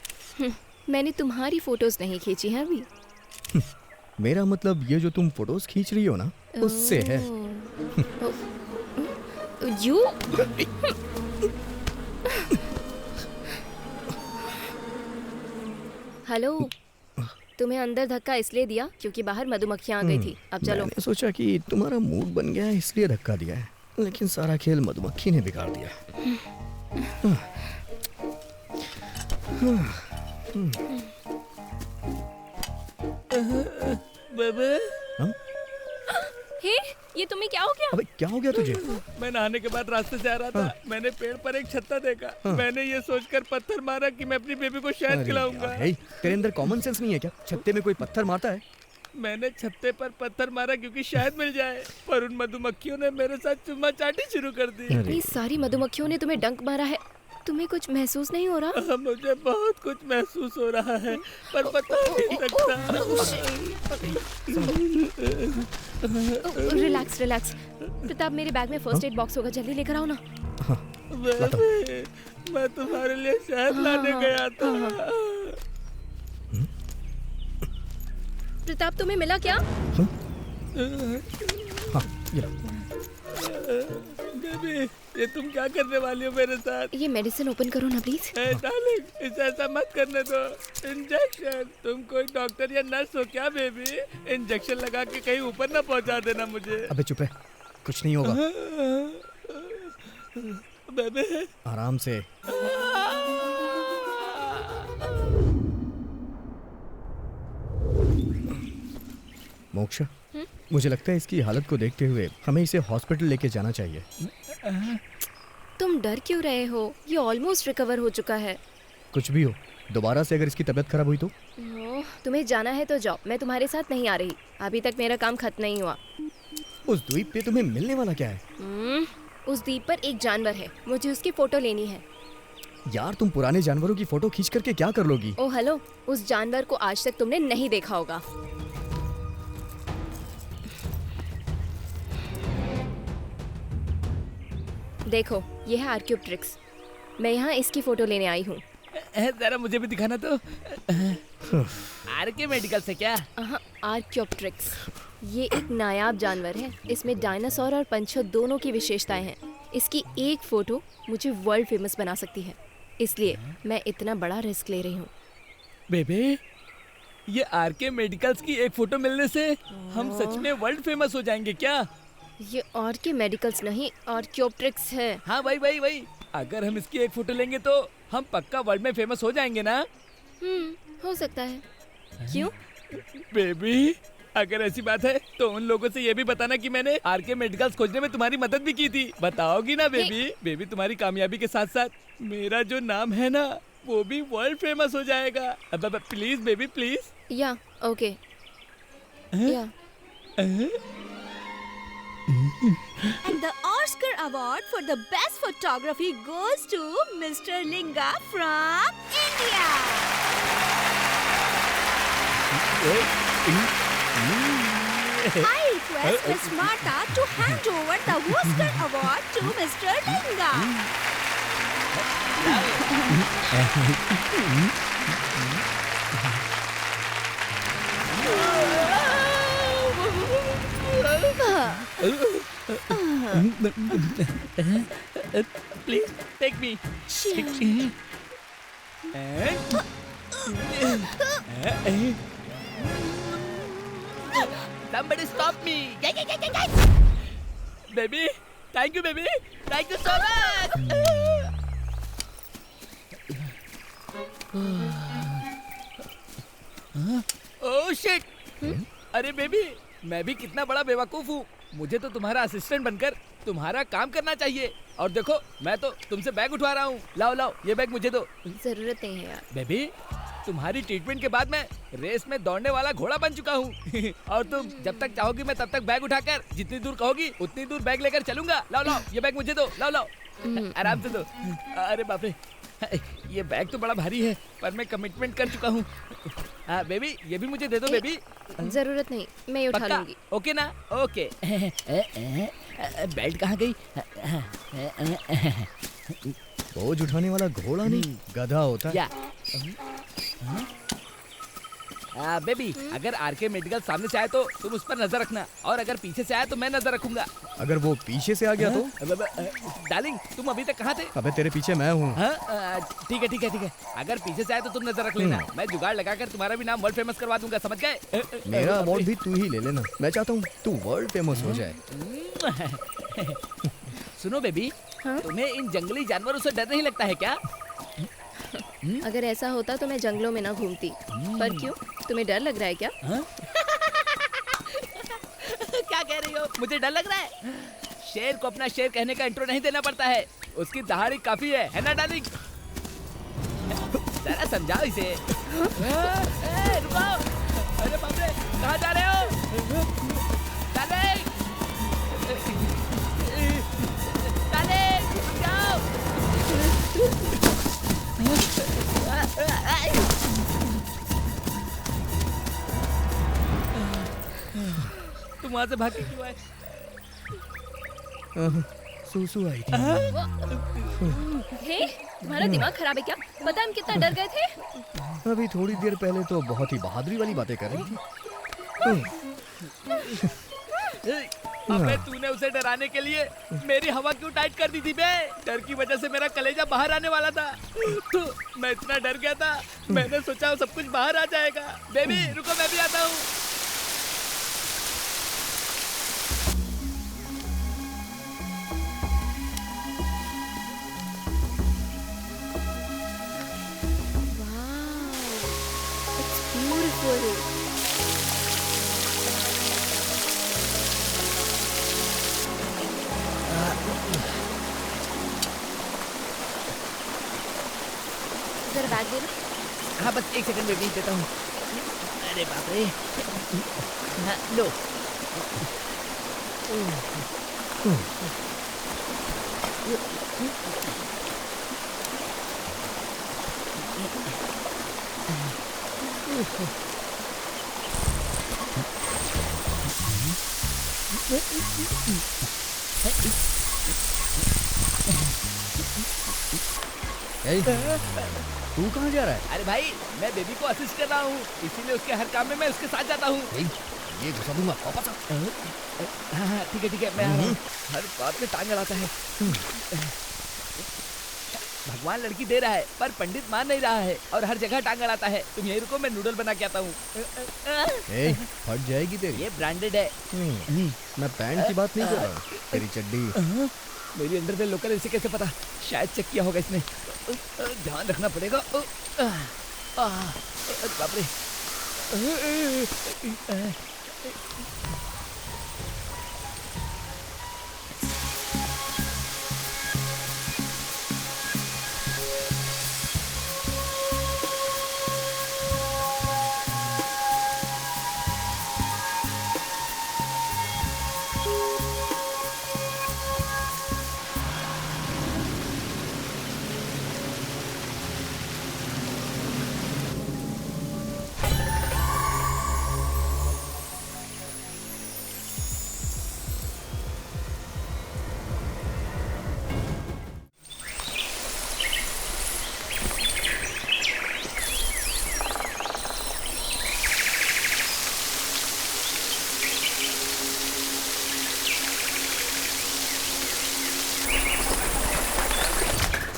मैंने तुम्हारी फोटोज नहीं खींची हैं अभी। मेरा मतलब ये जो तुम फोटोज खींच रही हो ना, उससे है। यू हेलो, तुम्हें अंदर धक्का इसलिए दिया क्योंकि बाहर मधुमक्खियां आ गई थी। अब चलो। मैंने सोचा कि तुम्हारा मूड बन गया है इसलिए धक्का दिया है, लेकिन सारा खेल मधुमक्खी ने बिगाड़ दिया। बाबा, हे, ये तुम्हें क्या हो गया? अबे क्या हो गया तुझे? मैं नहाने के बाद रास्ते से आ रहा था। मैंने पेड़ पर एक छत्ता देखा। मैंने ये सोचकर पत्थर मारा कि मैं अपनी बेबी को शहद अरे खिलाऊंगा। यार, हे, तेरे अंदर कॉमन सेंस नहीं है क्या? छत्ते में कोई पत्थर मारता है? मैंने छत्ते पर पत्थर मारा क्योंकि शहद मिल जाए, पर उन मधुमक्खियों ने मेरे साथ चुम्मा चाटी शुरू कर दी। ये सारी मधुमक्खियों ने तुम्हें डंक मारा है। तुम्हें कुछ महसूस नहीं हो रहा? मुझे बहुत कुछ महसूस हो रहा है, पर बता नहीं सकता। Relax relax. प्रताप, मेरे बैग में फर्स्ट एड बॉक्स होगा, जल्दी लेकर आओ ना। बेबी, मैं तुम्हारे लिए शहद लाने गया था। प्रताप, तुम्हें मिला क्या? बेबी, ये तुम क्या करने वाली हो मेरे साथ? ये मेडिसिन ओपन करो ना प्लीज। डार्लिंग, इसे ऐसा मत करने दो। इंजेक्शन। तुम कोई डॉक्टर या नर्स हो क्या बेबी? इंजेक्शन लगा के कहीं ऊपर ना पहुंचा देना मुझे। अबे चुप रह, कुछ नहीं होगा। बेबी, आराम से। मोक्षा, मुझे लगता है इसकी हालत को देखते हुए हमें इसे हॉस्पिटल लेके जाना चाहिए। तुम डर क्यों रहे हो? ये ऑलमोस्ट रिकवर हो चुका है। कुछ भी हो, दोबारा से अगर इसकी तबीयत खराब हुई तो? तुम्हें जाना है तो जाओ, मैं तुम्हारे साथ नहीं आ रही। अभी तक मेरा काम खत्म नहीं हुआ। उस द्वीप पे तुम्हें मिलने वाला क्या है? उस द्वीप पर एक जानवर है, मुझे उसकी फोटो लेनी है। यार, तुम पुराने जानवरों की फोटो खींच करके क्या कर लोगी? ओ हेलो, उस जानवर को आज तक तुमने नहीं देखा होगा। देखो, ये है आर्क्योप्ट्रिक्स। मैं यहाँ इसकी फोटो लेने आई हूँ। जरा मुझे भी दिखाना तो। आरके मेडिकल से क्या? आर्क्योप्ट्रिक्स ये एक नायाब जानवर है। इसमें डायनासोर और पंछियों दोनों की विशेषताएं हैं। इसकी एक फोटो मुझे वर्ल्ड फेमस बना सकती है, इसलिए मैं इतना बड़ा रिस्क ले रही हूँ। बेबे, ये आरके मेडिकल्स की एक फोटो मिलने से हम सच में वर्ल्ड फेमस हो जाएंगे क्या? ये आरके मेडिकल्स नहीं, आर्क्योप्ट्रिक्स है। हाँ भाई, अगर हम इसकी एक फोटो लेंगे तो हम पक्का वर्ल्ड में फेमस हो जाएंगे ना? हो सकता है। क्यों? बेबी, अगर ऐसी बात है तो उन लोगों से ये भी बताना कि मैंने आरके मेडिकल्स खोजने में तुम्हारी मदद भी की थी। बताओगी ना बेबी? बेबी, तुम्हारी कामयाबी के साथ साथ मेरा जो नाम है ना, वो भी वर्ल्ड फेमस हो जाएगा। अब प्लीज बेबी, प्लीज। या ओके। या And the Oscar award for the best photography goes to Mr. Linga from India. I request Miss Martha to hand over the Oscar award to Mr. Linga. Please take me. Somebody stop me! Baby, thank you, baby. Thank you so much. Oh shit! अरे baby, मैं भी कितना बड़ा बेवकूफ हूँ। मुझे तो तुम्हारा असिस्टेंट बनकर तुम्हारा काम करना चाहिए। और देखो, मैं तो तुमसे बैग उठवा रहा हूँ। लाओ लाओ, ये बैग मुझे दो। जरूरत नहीं है यार। बेबी, तुम्हारी ट्रीटमेंट के बाद मैं रेस में दौड़ने वाला घोड़ा बन चुका हूँ। और तुम जब तक चाहोगी मैं तब तक बैग उठाकर जितनी दूर कहोगी उतनी दूर बैग लेकर चलूंगा। लाओ लाओ, ये बैग मुझे दो। लाओ लाओ, आराम से दो। अरे बाप रे, ये बैग तो बड़ा भारी है, पर मैं कमिटमेंट कर चुका हूँ। बेबी, ये भी मुझे दे दो बेबी। जरूरत नहीं, मैं उठा पक्का? लूंगी। ओके ना? ओके। बेल्ट कहाँ गई? बोझ उठाने वाला घोड़ा नहीं, गधा होता है। या बेबी, अगर आरके मेडिकल सामने से आए तो तुम उस पर नजर रखना, और अगर पीछे से आए तो मैं नजर रखूंगा। अगर वो पीछे से आ गया तो? डार्लिंग, तुम अभी तक कहाँ थे? अबे तेरे पीछे मैं हूँ। ठीक है ठीक है ठीक है। अगर पीछे से आए तो तुम नजर रख लेना। मैं जुगाड़ लगाकर तुम्हारा भी नाम वर्ल्ड फेमस करवा दूंगा, समझ गए? मेरा अवार्ड भी तू ही ले लेना। मैं चाहता हूँ तू वर्ल्ड फेमस हो जाए। सुनो बेबी, तुम्हें इन जंगली जानवरों से डर नहीं लगता है क्या? अगर ऐसा होता तो मैं जंगलों में ना घूमती। पर क्यों, तुम्हें डर लग रहा है क्या? क्या कह रही हो? मुझे डर लग रहा है? शेर को अपना शेर कहने का इंट्रो नहीं देना पड़ता है, उसकी दहाड़ी काफी है ना डार्लिंग? जरा समझाओ इसे। रुको! अरे बाप रे, कहाँ जा रहे हो? डार्लिंग! डार्लिंग, समझाओ! तुम वहां से भाग के क्यों आए? सूसू आई थी। हे, तुम्हारा दिमाग खराब है क्या? पता है हम कितना डर गए थे? अभी थोड़ी देर पहले तो बहुत ही बहादुरी वाली बातें कर रही थी। अबे, तूने उसे डराने के लिए मेरी हवा क्यों टाइट कर दी थी बे? डर की वजह से मेरा कलेजा बाहर आने वाला था। तो मैं इतना डर गया था, मैंने सोचा सब कुछ बाहर आ जाएगा। बेबी रुको, मैं भी आता हूँ। जरा बैग दे दो। हाँ, बस एक सेकंड में भी देता हूँ। अरे बाप रे, हाँ, लो। तू कहाँ जा रहा है? अरे भाई, मैं बेबी को असिस्ट कर रहा हूँ, इसीलिए उसके हर काम में मैं उसके साथ जाता हूँ। ये घुसा दूंगा, वापस आ। हाँ ठीक है ठीक है, मैं आ रहा हूँ। हर बात में टांग अड़ाता है। भगवान लड़की दे रहा है, पर पंडित मान नहीं रहा है और हर जगह टांग अड़ाता है। तुम यही रुको, मैं नूडल बना के आता हूँ। फट जाएगी तेरी। ये ब्रांडेड है। मैं पैंट की बात नहीं कर रहा, तेरी चड्डी। मेरी अंडरवेयर लोकल है, इसे कैसे पता? शायद चेक किया होगा इसने। ध्यान रखना पड़ेगा। बाप रे।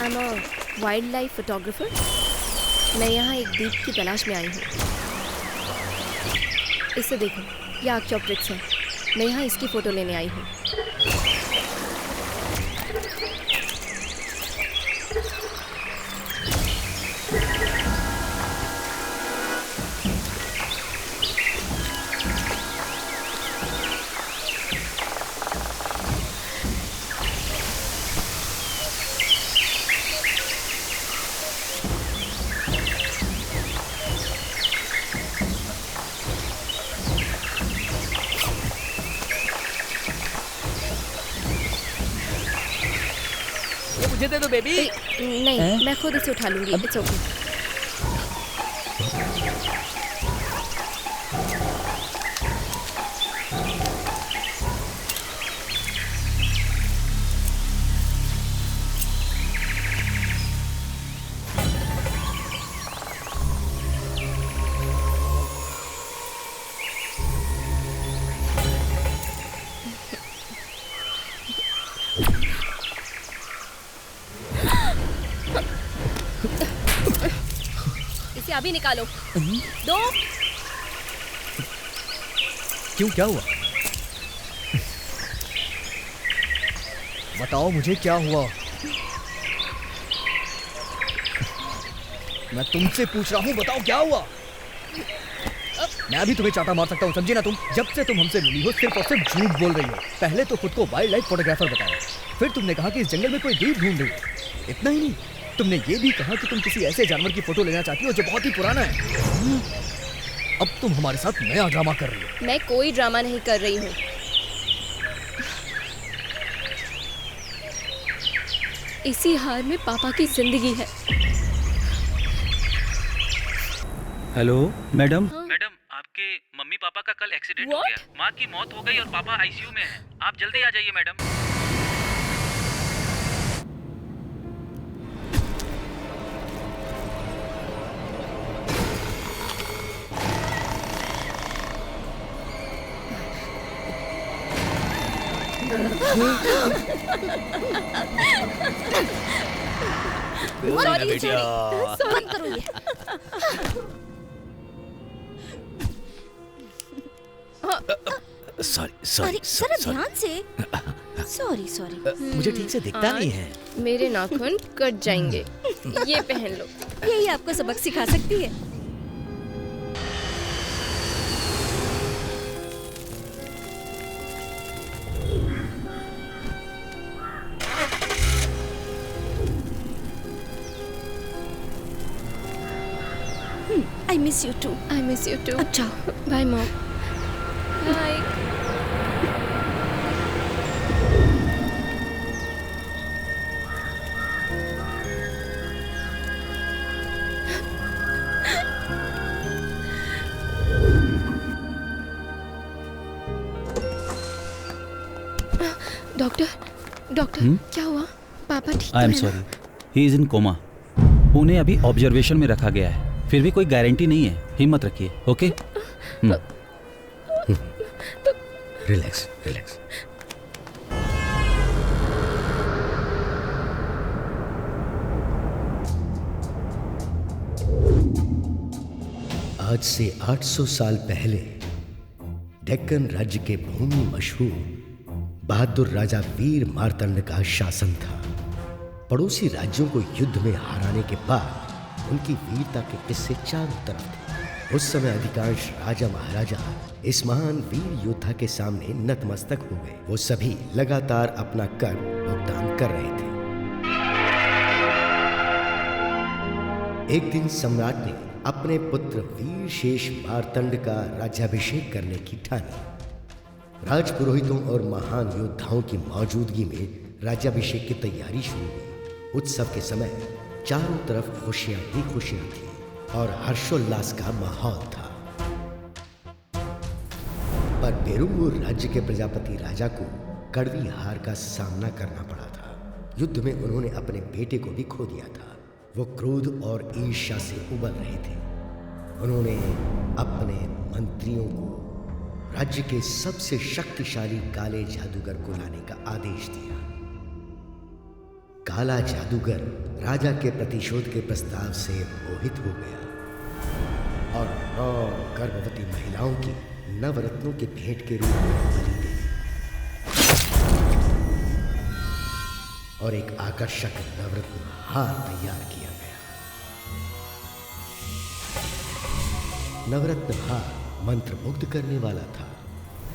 I'm a wildlife photographer. मैं यहाँ एक दीप की तलाश में आई हूँ। इसे देखो, ये आर्कियोप्टेरिक्स है। मैं यहाँ इसकी फोटो लेने आई हूँ। मुझे दे दो बेबी। नहीं, मैं खुद इसे उठा लूंगी। It's okay. अभी निकालो। दो। क्यों, क्या हुआ? बताओ मुझे क्या हुआ। मैं तुमसे पूछ रहा हूँ, बताओ क्या हुआ। मैं भी तुम्हें चाटा मार सकता हूँ, समझे ना तुम। जब से तुम हमसे मिली हो सिर्फ और सिर्फ झूठ बोल रही हो। पहले तो खुद को वाइल्ड लाइफ फोटोग्राफर बताया, फिर तुमने कहा कि इस जंगल में कोई द्वीप ढूंढ रही हो। इतना ही नहीं, तुमने ये भी कहा कि तुम किसी ऐसे जानवर की फोटो लेना चाहती हो जो बहुत ही पुराना है। अब तुम हमारे साथ नया ड्रामा कर रही हो। मैं कोई ड्रामा नहीं कर रही हूँ। इसी हार में पापा की जिंदगी है। Hello madam. मैडम, आपके मम्मी पापा का कल एक्सीडेंट हो गया। माँ की मौत हो गई और पापा आईसीयू में हैं। आप जल्दी आ जाइए मैडम। बंद करो ये। सॉरी जरा ध्यान से। सॉरी। मुझे ठीक से दिखता नहीं है। मेरे नाखून कट जाएंगे। ये पहन लो। यही आपको सबक सिखा सकती है। I miss you too. I miss you too. अब जाओ। Bye mom. Bye. डॉक्टर क्या हुआ? पापा ठीक? I am sorry, he is in coma. उन्हें अभी ऑब्जर्वेशन में रखा गया है। फिर भी कोई गारंटी नहीं है, हिम्मत रखिए। ओके? Relax relax. आज से 800 साल पहले डेक्कन राज्य के भूमि मशहूर बहादुर राजा वीर मार्तंड का शासन था। पड़ोसी राज्यों को युद्ध में हराने के बाद उनकी वीरता के किस्से चारों तरफ थे। उस समय अधिकांश राजा महाराजा इस महान वीर योद्धा के सामने नतमस्तक हो गए। वो सभी लगातार अपना कर भुगतान कर रहे थे। एक दिन सम्राट ने अपने पुत्र वीर शेष मार्तंड का राज्याभिषेक करने की ठानी। राजपुरोहितों और महान योद्धाओं की मौजूदगी में राज्याभिषेक की तैयारी शुरू हुई। उत्सव के समय चारों तरफ खुशियां ही खुशियां थी और हर्षोल्लास का माहौल था। पर बेरुंगुर राज्य के प्रजापति राजा को कड़वी हार का सामना करना पड़ा था। युद्ध में उन्होंने अपने बेटे को भी खो दिया था। वो क्रोध और ईर्ष्या से उबल रहे थे। उन्होंने अपने मंत्रियों को राज्य के सबसे शक्तिशाली काले जादूगर को लाने का आदेश दिया। काला जादूगर राजा के प्रतिशोध के प्रस्ताव से मोहित हो गया और 9 गर्भवती महिलाओं की नवरत्नों के भेंट के रूप में बलि दे और एक आकर्षक नवरत्न हार तैयार किया गया। नवरत्न हार मंत्रमुग्ध करने वाला था,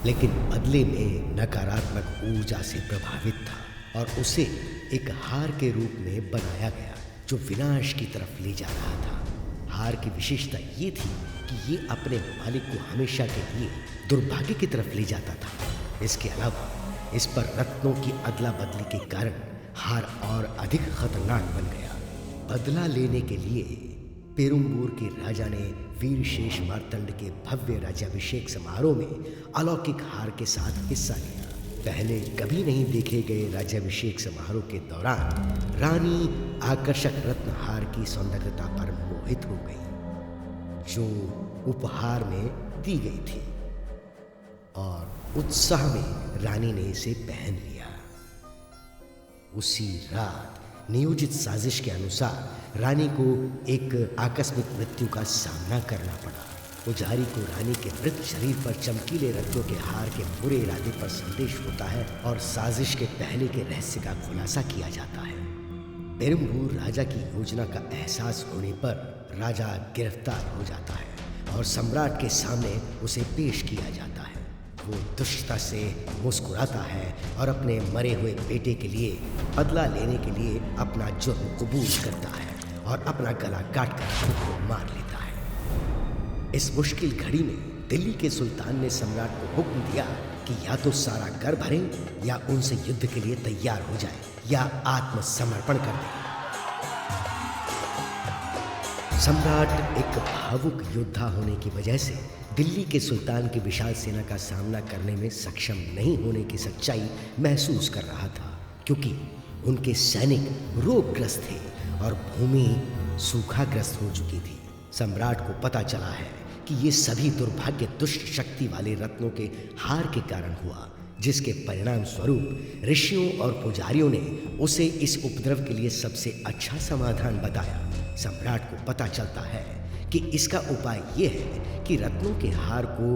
लेकिन बदले में नकारात्मक ऊर्जा से प्रभावित था और उसे एक हार के रूप में बनाया गया जो विनाश की तरफ ले जा रहा था। हार की विशेषता ये थी कि ये अपने मालिक को हमेशा के लिए दुर्भाग्य की तरफ ले जाता था। इसके अलावा इस पर रत्नों की अदला बदली के कारण हार और अधिक खतरनाक बन गया। बदला लेने के लिए पेरुम्बूर के राजा ने वीरशेष मार्तंड के भव्य राज्याभिषेक समारोह में अलौकिक हार के साथ हिस्सा लिया। पहले कभी नहीं देखे गए राज्याभिषेक समारोह के दौरान रानी आकर्षक रत्न हार की सौंदर्यता पर मोहित हो गई जो उपहार में दी गई थी और उत्साह में रानी ने इसे पहन लिया। उसी रात नियोजित साजिश के अनुसार रानी को एक आकस्मिक मृत्यु का सामना करना पड़ा। पुजारी को रानी के मृत शरीर पर चमकीले रत्नों के हार के बुरे इरादे पर संदेश होता है और साजिश के पहले के रहस्य का खुलासा किया जाता है। पेरुम्बूर राजा की योजना का एहसास होने पर राजा गिरफ्तार हो जाता है और सम्राट के सामने उसे पेश किया जाता है। वो दुष्टता से मुस्कुराता है और अपने मरे हुए बेटे के लिए बदला लेने के लिए अपना जुर्म कबूल करता है और अपना गला काटकर खुद को मार लेता है। इस मुश्किल घड़ी में दिल्ली के सुल्तान ने सम्राट को हुक्म दिया कि या तो सारा कर भरें या उनसे युद्ध के लिए तैयार हो जाए या आत्मसमर्पण कर दें। सम्राट एक भावुक योद्धा होने की वजह से दिल्ली के सुल्तान की विशाल सेना का सामना करने में सक्षम नहीं होने की सच्चाई महसूस कर रहा था, क्योंकि उनके सैनिक रोगग्रस्त थे और भूमि सूखाग्रस्त हो चुकी थी। सम्राट को पता चला है कि ये सभी दुर्भाग्य दुष्ट शक्ति वाले रत्नों के हार के कारण हुआ, जिसके परिणाम स्वरूप ऋषियों और पुजारियों ने उसे इस उपद्रव के लिए सबसे अच्छा समाधान बताया। सम्राट को पता चलता है कि इसका उपाय ये है कि रत्नों के हार को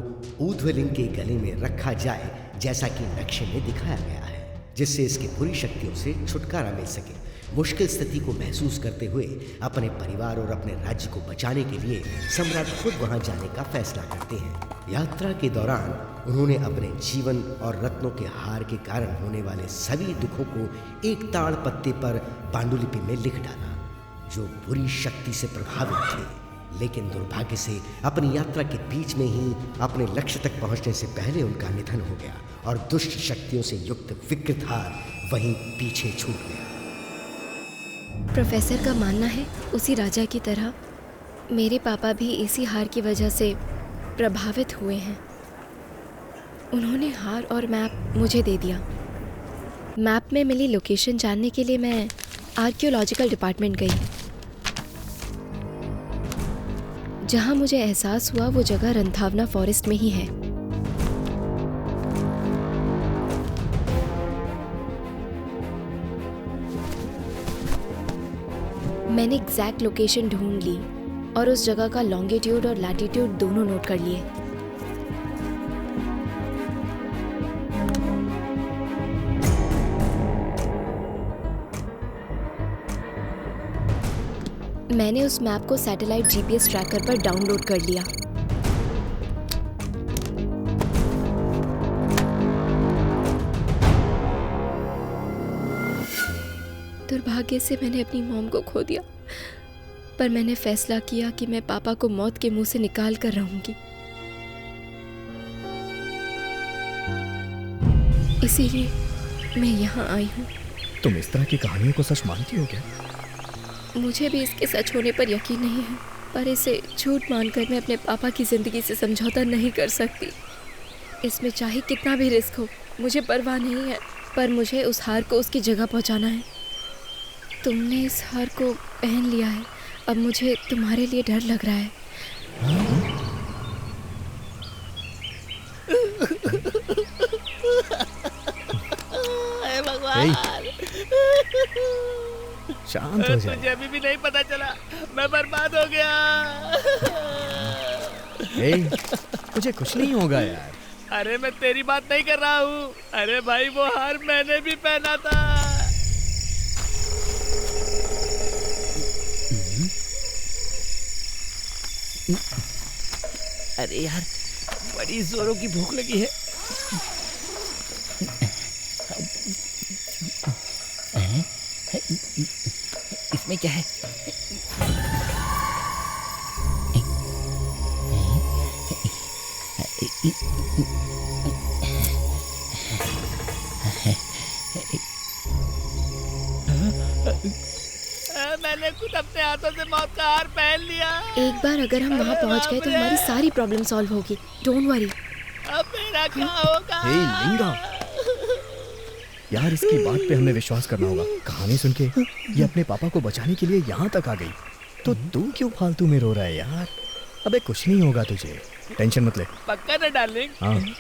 ऊर्ध्वलिंग के गले में रखा जाए जैसा कि नक्शे में दिखाया गया है, जिससे इसकी बुरी शक्तियों से छुटकारा मिल सके। मुश्किल स्थिति को महसूस करते हुए अपने परिवार और अपने राज्य को बचाने के लिए सम्राट खुद वहां जाने का फैसला करते हैं। यात्रा के दौरान उन्होंने अपने जीवन और रत्नों के हार के कारण होने वाले सभी दुखों को एक ताड़ पत्ते पर पांडुलिपि में लिख डाला। जो बुरी शक्ति से प्रभावित थे, लेकिन दुर्भाग्य से अपनी यात्रा के बीच में ही अपने लक्ष्य तक पहुंचने से पहले उनका निधन हो गया और दुष्ट शक्तियों से युक्त विकृत हार वहीं पीछे छूट गया। प्रोफेसर का मानना है उसी राजा की तरह मेरे पापा भी इसी हार की वजह से प्रभावित हुए हैं। उन्होंने हार और मैप मुझे दे दिया। मैप में मिली लोकेशन जानने के लिए मैं आर्कियोलॉजिकल डिपार्टमेंट गई, जहां मुझे एहसास हुआ वो जगह रंथावना फॉरेस्ट में ही है। मैंने एग्जैक्ट लोकेशन ढूंढ ली और उस जगह का लॉन्गिट्यूड और लैटिट्यूड दोनों नोट कर लिए। मैंने उस मैप को सैटेलाइट जीपीएस ट्रैकर पर डाउनलोड कर लिया। दुर्भाग्य से मैंने अपनी मॉम को खो दिया, पर मैंने फैसला किया कि मैं पापा को मौत के मुंह से निकाल कर रहूंगी। इसीलिए मैं यहाँ आई हूँ। तुम इस तरह की कहानियों को सच मानती हो क्या? मुझे भी इसके सच होने पर यकीन नहीं है, पर इसे झूठ मानकर मैं अपने पापा की जिंदगी से समझौता नहीं कर सकती। इसमें चाहे कितना भी रिस्क हो, मुझे परवाह नहीं है, पर मुझे उस हार को उसकी जगह पहुंचाना है। तुमने इस हार को पहन लिया है, अब मुझे तुम्हारे लिए डर लग रहा है। हे भगवान। शांत हो जाए। तुझे अभी भी नहीं पता चला, मैं बर्बाद हो गया। मुझे कुछ नहीं होगा यार। अरे मैं तेरी बात नहीं कर रहा हूँ। अरे भाई वो हार मैंने भी पहना था। अरे यार बड़ी जोरों की भूख लगी है। इसमें क्या है? मैंने खुद अपने हाथों से मौत का हार पहन लिया। एक बार अगर हम वहाँ पहुँच गए तो हमारी सारी प्रॉब्लम सॉल्व होगी। Don't worry. अब मेरा क्या होगा? लिंगा, यार इसकी बात पे हमें विश्वास करना होगा। कहानी सुन के ये अपने पापा को बचाने के लिए यहाँ तक आ गई, तो तू क्यों फालतू में रो रहा है यार? अबे कुछ नहीं होगा तुझे, टेंशन मत ले। पक्का ना डार्लिंग? हाँ।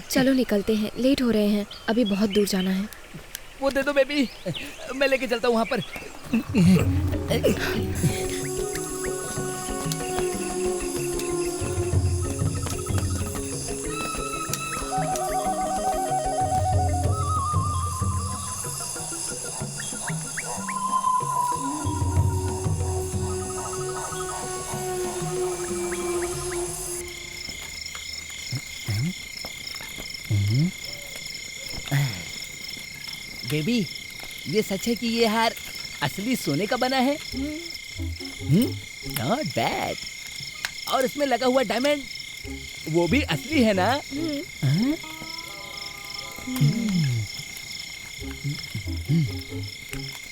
चलो निकलते हैं, लेट हो रहे हैं, अभी बहुत दूर जाना है। वो दे दो बेबी, मैं लेके चलता हूँ वहाँ पर। बेबी ये सच है कि ये हार असली सोने का बना है? Not bad. और इसमें लगा हुआ डायमंड वो भी असली है ना?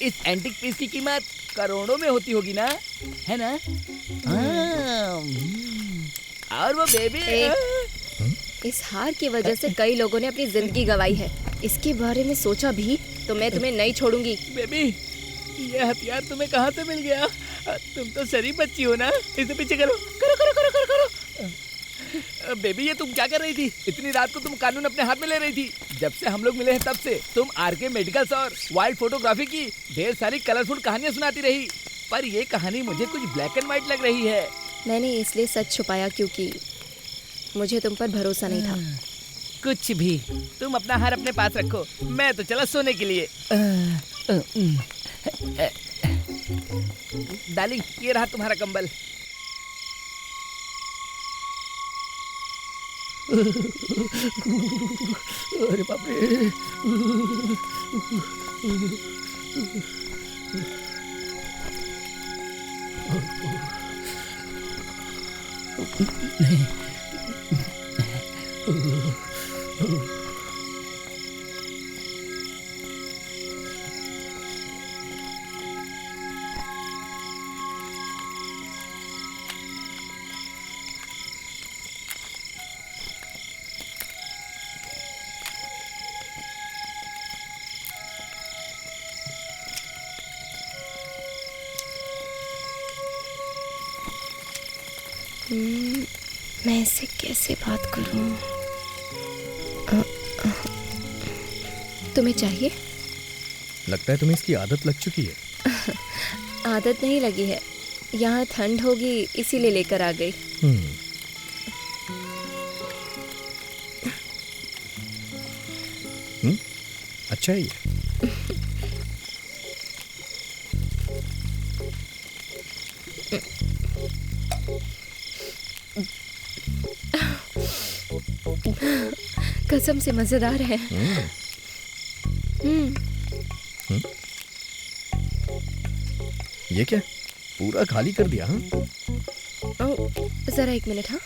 इस एंटिक पीस की कीमत करोड़ों में होती होगी ना, है ना? और वो बेबी इस हार की वजह से कई लोगों ने अपनी जिंदगी गंवाई है। इसके बारे में सोचा भी तो मैं तुम्हें नहीं छोड़ूंगी। बेबी ये हथियार तुम्हें कहाँ से मिल गया? तुम तो शरीफ बच्ची हो ना। इसे पीछे करो करो करो करो करो करो। बेबी ये तुम क्या कर रही थी? इतनी रात को तुम कानून अपने हाथ में ले रही थी। जब से हम लोग मिले हैं तब से तुम आरके मेडिकल्स और वाइल्ड फोटोग्राफी की ढेर सारी कलरफुल कहानियां सुनाती रही, पर ये कहानी मुझे कुछ ब्लैक एंड व्हाइट लग रही है। मैंने इसलिए सच छुपाया क्योंकि मुझे तुम पर भरोसा नहीं था। कुछ भी, तुम अपना हार अपने पास रखो, मैं तो चला सोने के लिए। डार्लिंग ये रहा तुम्हारा कंबल। अरे बाप रे। नहीं मैं इससे कैसे बात करूं? तुम्हें चाहिए? लगता है तुम्हें इसकी आदत लग चुकी है। आदत नहीं लगी है, यहाँ ठंड होगी इसीलिए लेकर आ गई। अच्छा है ये। कसम से मजेदार है। ये क्या पूरा खाली कर दिया? हाँ जरा एक मिनट। हाँ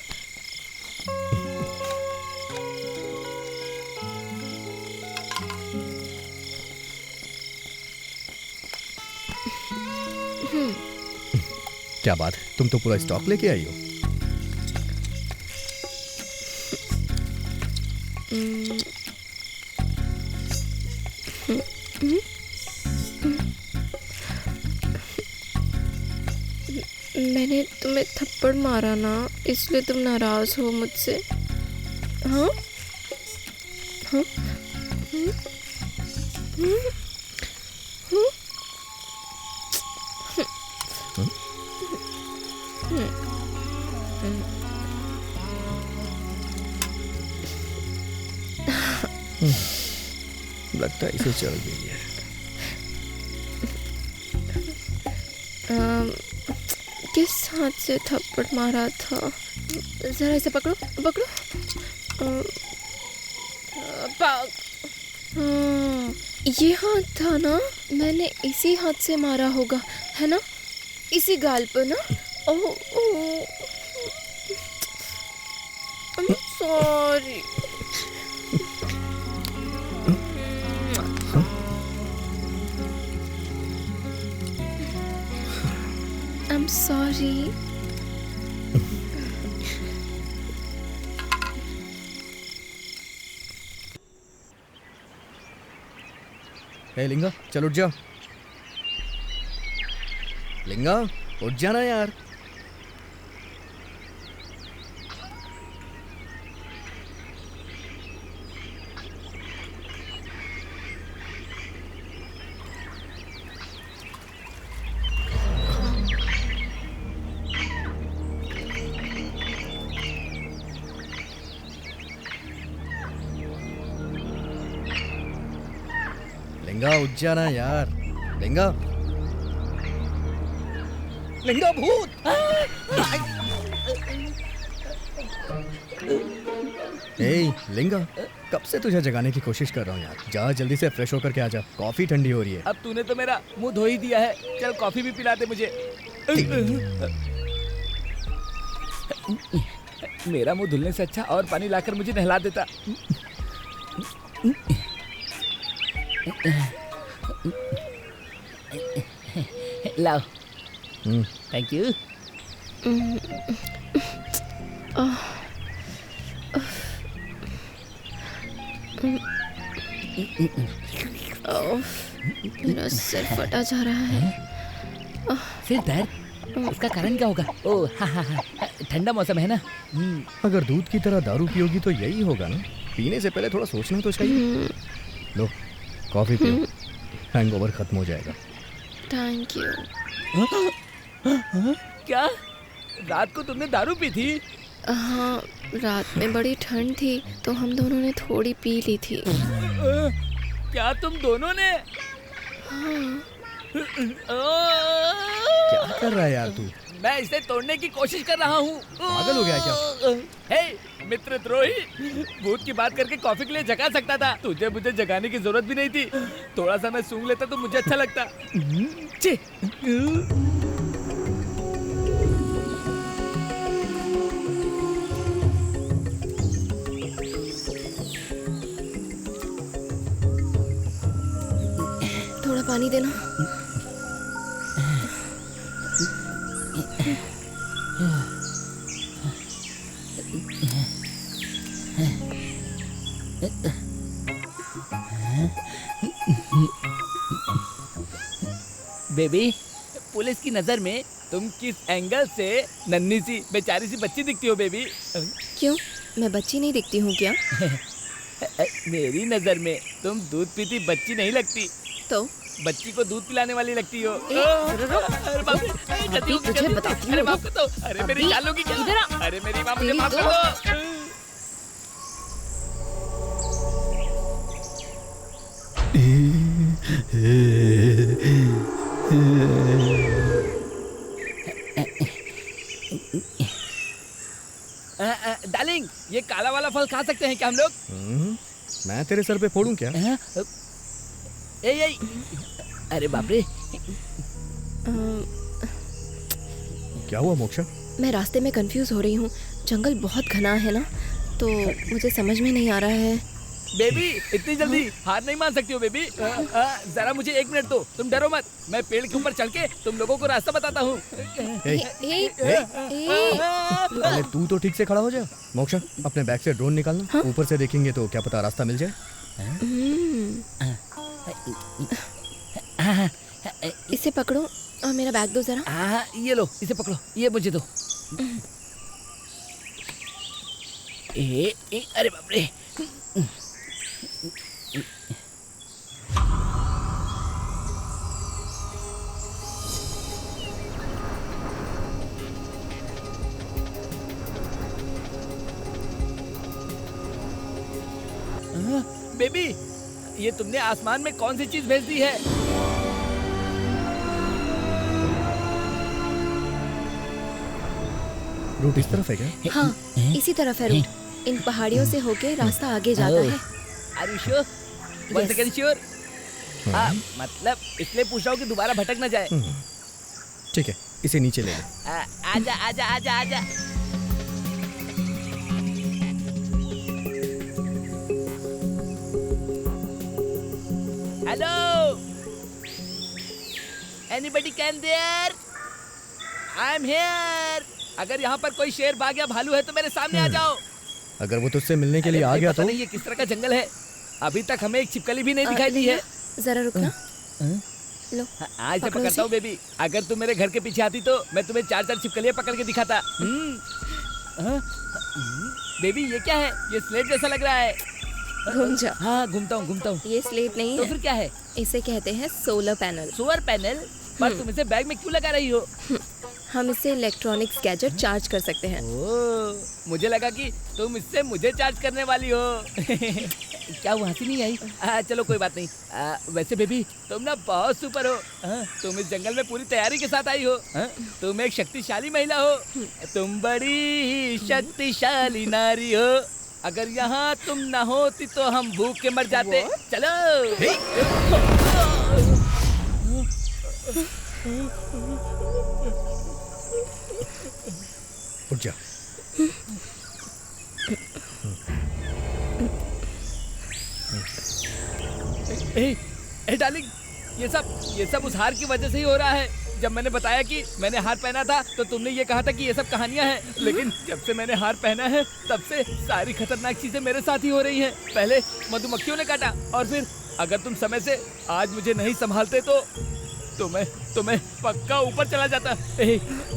क्या बात है, तुम तो पूरा स्टॉक लेके आई हो। मैंने तुम्हें थप्पड़ मारा ना, इसलिए तुम नाराज हो मुझसे। हाँ हाँ लगता है इसे चढ़ गई है। किस हाथ से थप्पड़ मारा था? जरा इसे पकड़ो पकड़ो। ये हाथ था ना, मैंने इसी हाथ से मारा होगा, है ना? इसी गाल पर ना। ओह I'm sorry. I'm sorry. हे लिंगा, चल उठ जा। लिंगा, उठ जाना यार। लिंगा, उठ जाना यार। लिंगा, लिंगा भूत। ए लिंगा, कब से तुझे जगाने की कोशिश कर रहा हूँ यार। जा जल्दी से फ्रेश होकर के आ जा, कॉफी ठंडी हो रही है। अब तूने तो मेरा मुंह धो ही दिया है, चल कॉफी भी पिला दे मुझे। मेरा मुंह धुलने से अच्छा और पानी लाकर मुझे नहला देता। लाओ। Thank you. मेरा सिर फटा जा रहा है। सिर दर्द, इसका कारण क्या होगा? ओह हाँ, ठंडा मौसम है ना। अगर दूध की तरह दारू पियोगी तो यही होगा ना। पीने से पहले थोड़ा सोचना तो चाहिए। लो कॉफी पियो, हैंगओवर खत्म हो जाएगा। Thank you. क्या रात को तुमने दारू पी थी? हाँ, रात में बड़ी ठंड थी तो हम दोनों ने थोड़ी पी ली थी। क्या तुम दोनों ने? हाँ। क्या कर रहा है यार तू? मैं इसे तोड़ने की कोशिश कर रहा हूँ। पागल हो गया क्या? हे मित्र द्रोही, भूत की बात करके कॉफी के लिए जगा सकता था। तुझे मुझे जगाने की जरूरत भी नहीं थी। थोड़ा सा मैं सूंघ लेता तो मुझे अच्छा लगता। ची। थोड़ा पानी देना। बेबी, पुलिस की नजर में तुम किस एंगल से नन्ही सी बेचारी सी बच्ची दिखती हो बेबी? क्यों, मैं बच्ची नहीं दिखती हूँ क्या? मेरी नजर में तुम दूध पीती बच्ची नहीं लगती, तो बच्ची को दूध पिलाने वाली लगती हो। अरे तुझे बताती हूँ। अरे माफ कर दो। अरे मेरी जान लोगी क्या? अरे मेरी माँ, मुझे माफ कर दो। डार्लिंग, ये काला वाला फल खा सकते हैं क्या हम लोग? मैं तेरे सर पे फोड़ूं क्या? ए, अरे बाप रे। क्या हुआ मोक्षा? मैं रास्ते में कंफ्यूज हो रही हूँ। जंगल बहुत घना है ना, तो मुझे समझ में नहीं आ रहा है। बेबी, इतनी जल्दी हार नहीं मान सकती हो बेबी। जरा मुझे 1 मिनट दो, तुम डरो मत। मैं पेड़ के ऊपर चढ़ के तुम लोगों को रास्ता बताता हूँ। पहले तू तो ठीक से खड़ा हो जा। मोक्षा, अपने बैग से ड्रोन निकालना। हाँ? ऊपर से देखेंगे तो क्या पता रास्ता मिल जाए। इसे पकड़ो और मेरा बैग दो जरा। ये लो, इसे पकड़ो, ये मुझे दो। अरे बाप रे। बेबी, ये तुमने आसमान में कौन सी चीज भेज दी है? रूट इस तरफ है क्या? हाँ, इसी तरफ है रूट। इन पहाड़ियों से होके रास्ता आगे जाता है। Are you sure? One Yes. second sure? हाँ, मतलब इसलिए पूछ रहा हूँ कि दोबारा भटक ना जाए। ठीक है, इसे नीचे ले ले। आजा आजा आजा आजा। Hello, anybody can there? I am here. अगर यहाँ पर कोई शेर भाग या भालू है तो मेरे सामने आ जाओ। अगर वो तुझसे मिलने के लिए अरे आ भाई, गया पता तो नहीं ये किस तरह का जंगल है। अभी तक हमें एक छिपकली भी नहीं दिखाई दी है। जरा रुकना। लो, आज से पकड़ो पकड़ता इसे। हूँ बेबी। अगर तुम मेरे घर के पीछे आती तो मैं तुम्हें 4-4 छिपकलियाँ पकड़ के दिखाता। बेबी, ये क्या है? ये स्लेट जैसा लग रहा है। घूम जा। हाँ, घूमता हूँ। ये स्लेट नहीं तो है, फिर क्या है? इसे कहते हैं सोलर पैनल। Solar panel? पर तुम इसे बैग में क्यों लगा रही हो? हम इससे इलेक्ट्रॉनिक्स गैजेट चार्ज कर सकते हैं। ओह, मुझे लगा कि तुम इससे मुझे चार्ज करने वाली हो। क्या वो हंसी नहीं आई? चलो कोई बात नहीं। वैसे बेबी, तुम ना बहुत सुपर हो। तुम इस जंगल में पूरी तैयारी के साथ आई हो। तुम एक शक्तिशाली महिला हो। तुम बड़ी ही शक्तिशाली नारी हो। अगर यहाँ तुम ना होती तो हम भूख के मर जाते। चलो। उठ जा। ए डार्लिंग, ये सब उस हार की वजह से ही हो रहा है। जब मैंने बताया कि मैंने हार पहना था तो तुमने ये कहा था कि ये सब कहानियां हैं, लेकिन जब से मैंने हार पहना है तब से सारी खतरनाक चीजें मेरे साथ ही हो रही हैं। पहले मधुमक्खियों ने काटा और फिर अगर तुम समय से आज मुझे नहीं संभालते तो मैं पक्का ऊपर चला जाता।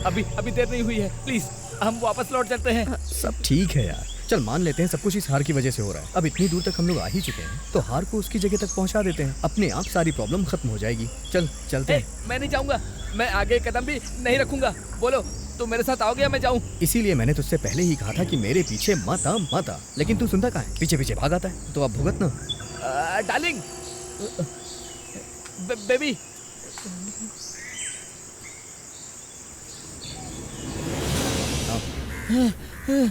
अभी देर नहीं हुई है, प्लीज हम वापस लौट चलते हैं। सब ठीक है यार, चल मान लेते हैं सब कुछ इस हार की वजह से हो रहा है। अब इतनी दूर तक हम लोग आ ही चुके हैं तो हार को उसकी जगह तक पहुंचा देते हैं, अपने आप सारी प्रॉब्लम खत्म हो जाएगी। चल चलते हैं। मैं नहीं जाऊंगा, मैं आगे कदम भी नहीं रखूंगा। बोलो, तुम मेरे साथ आओगे या मैं जाऊं? इसीलिए मैंने तुझसे पहले ही कहा था कि मेरे पीछे मत आ, लेकिन तू सुनता कहाँ है? पीछे पीछे भाग आता है। तो अब भुगत ना। डार्लिंग, बेबी,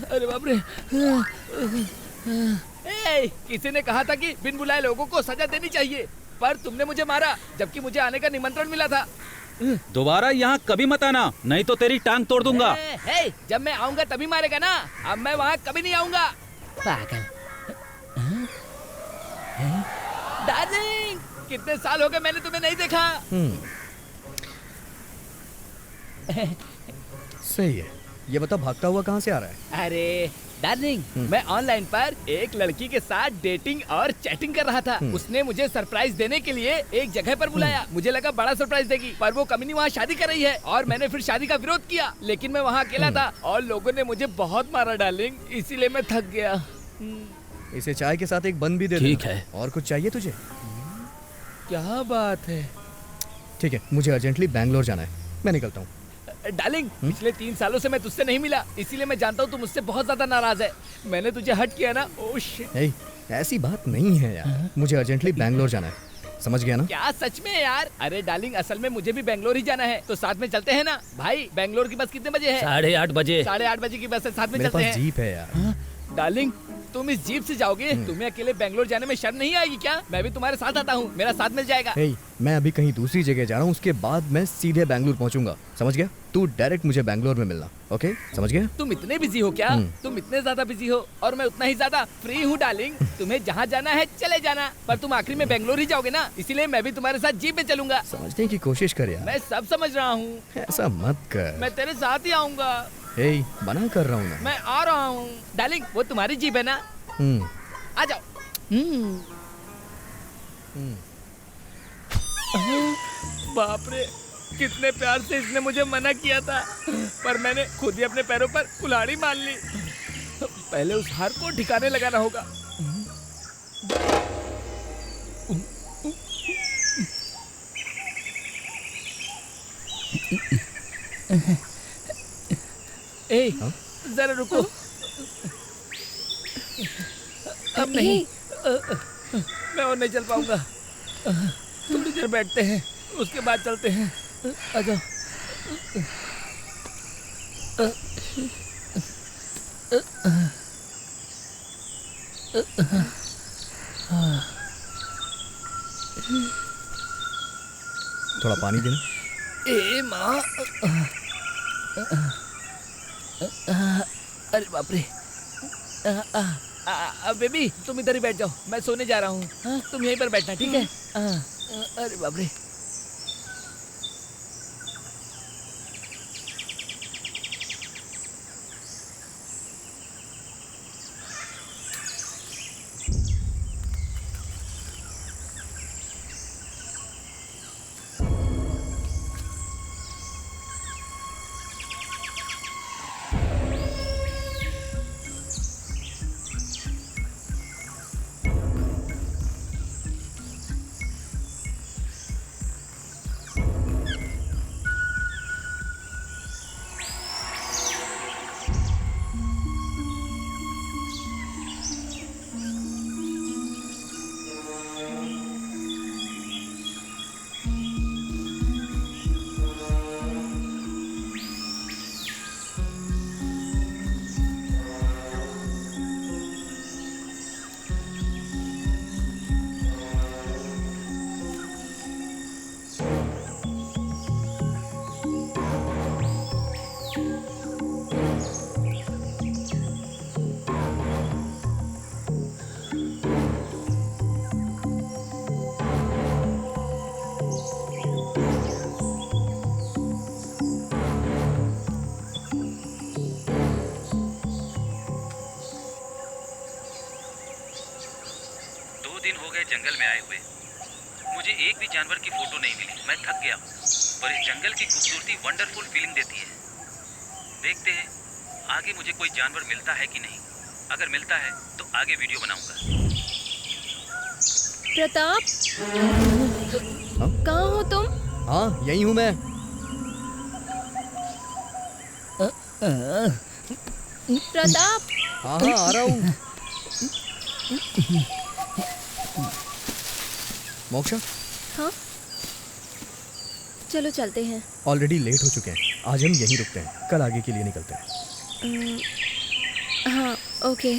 अरे बाप रे। किसी ने कहा था कि बिन बुलाए लोगों को सजा देनी चाहिए, पर तुमने मुझे मारा जबकि मुझे आने का निमंत्रण मिला था। दोबारा यहाँ कभी मत आना, नहीं तो तेरी टांग तोड़ दूंगा। जब मैं आऊंगा तभी मारेगा ना। अब मैं वहाँ कभी नहीं आऊंगा। पागल। डार्लिंग, कितने साल हो गए मैंने तुम्हें नहीं देखा। सही है। ये बता भागता हुआ कहाँ से आ रहा है? अरे डार्लिंग, मैं ऑनलाइन पर एक लड़की के साथ डेटिंग और चैटिंग कर रहा था। उसने मुझे सरप्राइज देने के लिए एक जगह पर बुलाया। मुझे लगा बड़ा सरप्राइज देगी, पर वो कमीनी वहाँ शादी कर रही है और मैंने फिर शादी का विरोध किया। लेकिन मैं वहाँ अकेला था और लोगों ने मुझे बहुत मारा डार्लिंग, इसीलिए मैं थक गया। इसे चाय के साथ एक बन भी दे। ठीक है। और कुछ चाहिए तुझे? क्या बात है। ठीक है, मुझे अर्जेंटली बैंगलोर जाना है, मैं निकलता हूँ। डार्लिंग, पिछले 3 सालों से मैं तुझसे नहीं मिला, इसीलिए मैं जानता हूँ तू मुझसे बहुत ज्यादा नाराज है। मैंने तुझे हर्ट किया ना। Oh shit. ऐसी बात नहीं है यार, मुझे अर्जेंटली बैंगलोर जाना है, समझ गया ना? क्या सच में यार? अरे डार्लिंग, असल में मुझे भी बैंगलोर ही जाना है, तो साथ में चलते हैं ना। भाई, बैंगलोर की बस कितने बजे है? 8:30 बजे। 8:30 बजे की बस है, साथ में मेरे चलते पास हैं। जीप है यार। डार्लिंग, तुम इस जीप से जाओगे? तुम्हें अकेले बैंगलोर जाने में शर्म नहीं आएगी क्या? मैं भी तुम्हारे साथ आता हूँ, मेरा साथ मिल जाएगा। मैं अभी कहीं दूसरी जगह जा रहा हूँ, उसके बाद मैं सीधे बैंगलोर पहुँचूंगा, समझ गया? तू डायरेक्ट मुझे बैंगलोर में मिलना, ओके? समझ गया? तुम इतने बिजी हो क्या? तुम इतने ज्यादा बिजी हो और मैं उतना ही ज्यादा फ्री हूँ डार्लिंग। तुम्हें जहाँ जाना है चले जाना, पर तुम आखिरी में बैंगलोर ही जाओगे ना, इसीलिए मैं भी तुम्हारे साथ जीप में चलूंगा। समझने की कोशिश कर यार। मैं सब समझ रहा हूँ। ऐसा मत कर। मैं तेरे साथ ही आऊंगा। मना कर रहा हूँ मैं आ रहा हूँ। डार्लिंग, वो तुम्हारी जीप है ना? आ जाओ। बाप रे, कितने प्यार से इसने मुझे मना किया था, पर मैंने खुद ही अपने पैरों पर कुल्हाड़ी मार ली। पहले उस हार को ठिकाने लगाना होगा। जरा रुको। अब नहीं। मैं और नहीं चल पाऊंगा। थोड़ी देर बैठते हैं, उसके बाद चलते हैं। आ जाओ। थोड़ा पानी देना। ए माँ, अरे बाप रे। बेबी तुम इधर ही बैठ जाओ, मैं सोने जा रहा हूँ। तुम यहीं पर बैठना, ठीक है? अरे बाप रे। जंगल में आए हुए मुझे एक भी जानवर की फोटो नहीं मिली। मैं थक गया हूँ, पर इस जंगल की खूबसूरती वंडरफुल फीलिंग देती है। देखते हैं आगे मुझे कोई जानवर मिलता है कि नहीं। अगर मिलता है तो आगे वीडियो बनाऊंगा। प्रताप, कहाँ हो तुम? हाँ, यही हूँ मैं। प्रताप। हाँ हाँ, आ रहा हूँ। मोक्षा, हाँ, चलो चलते हैं। ऑलरेडी लेट हो चुके हैं, आज हम यहीं रुकते हैं, कल आगे के लिए निकलते हैं। हाँ, ओके।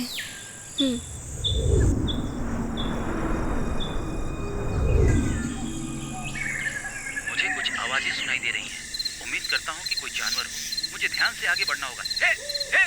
मुझे कुछ आवाजें सुनाई दे रही हैं। उम्मीद करता हूँ कि कोई जानवर हो। मुझे ध्यान से आगे बढ़ना होगा। हे, हे!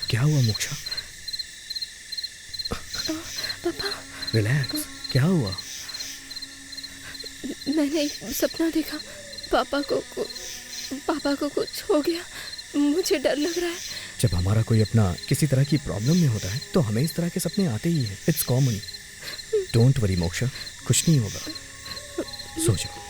क्या हुआ मोक्षा? पापा, रिलैक्स। क्या हुआ? मैंने एक सपना देखा। पापा को कुछ हो गया। मुझे डर लग रहा है। जब हमारा कोई अपना किसी तरह की प्रॉब्लम में होता है तो हमें इस तरह के सपने आते ही हैं। It's common. Don't worry moksha, कुछ नहीं होगा। सो जाओ।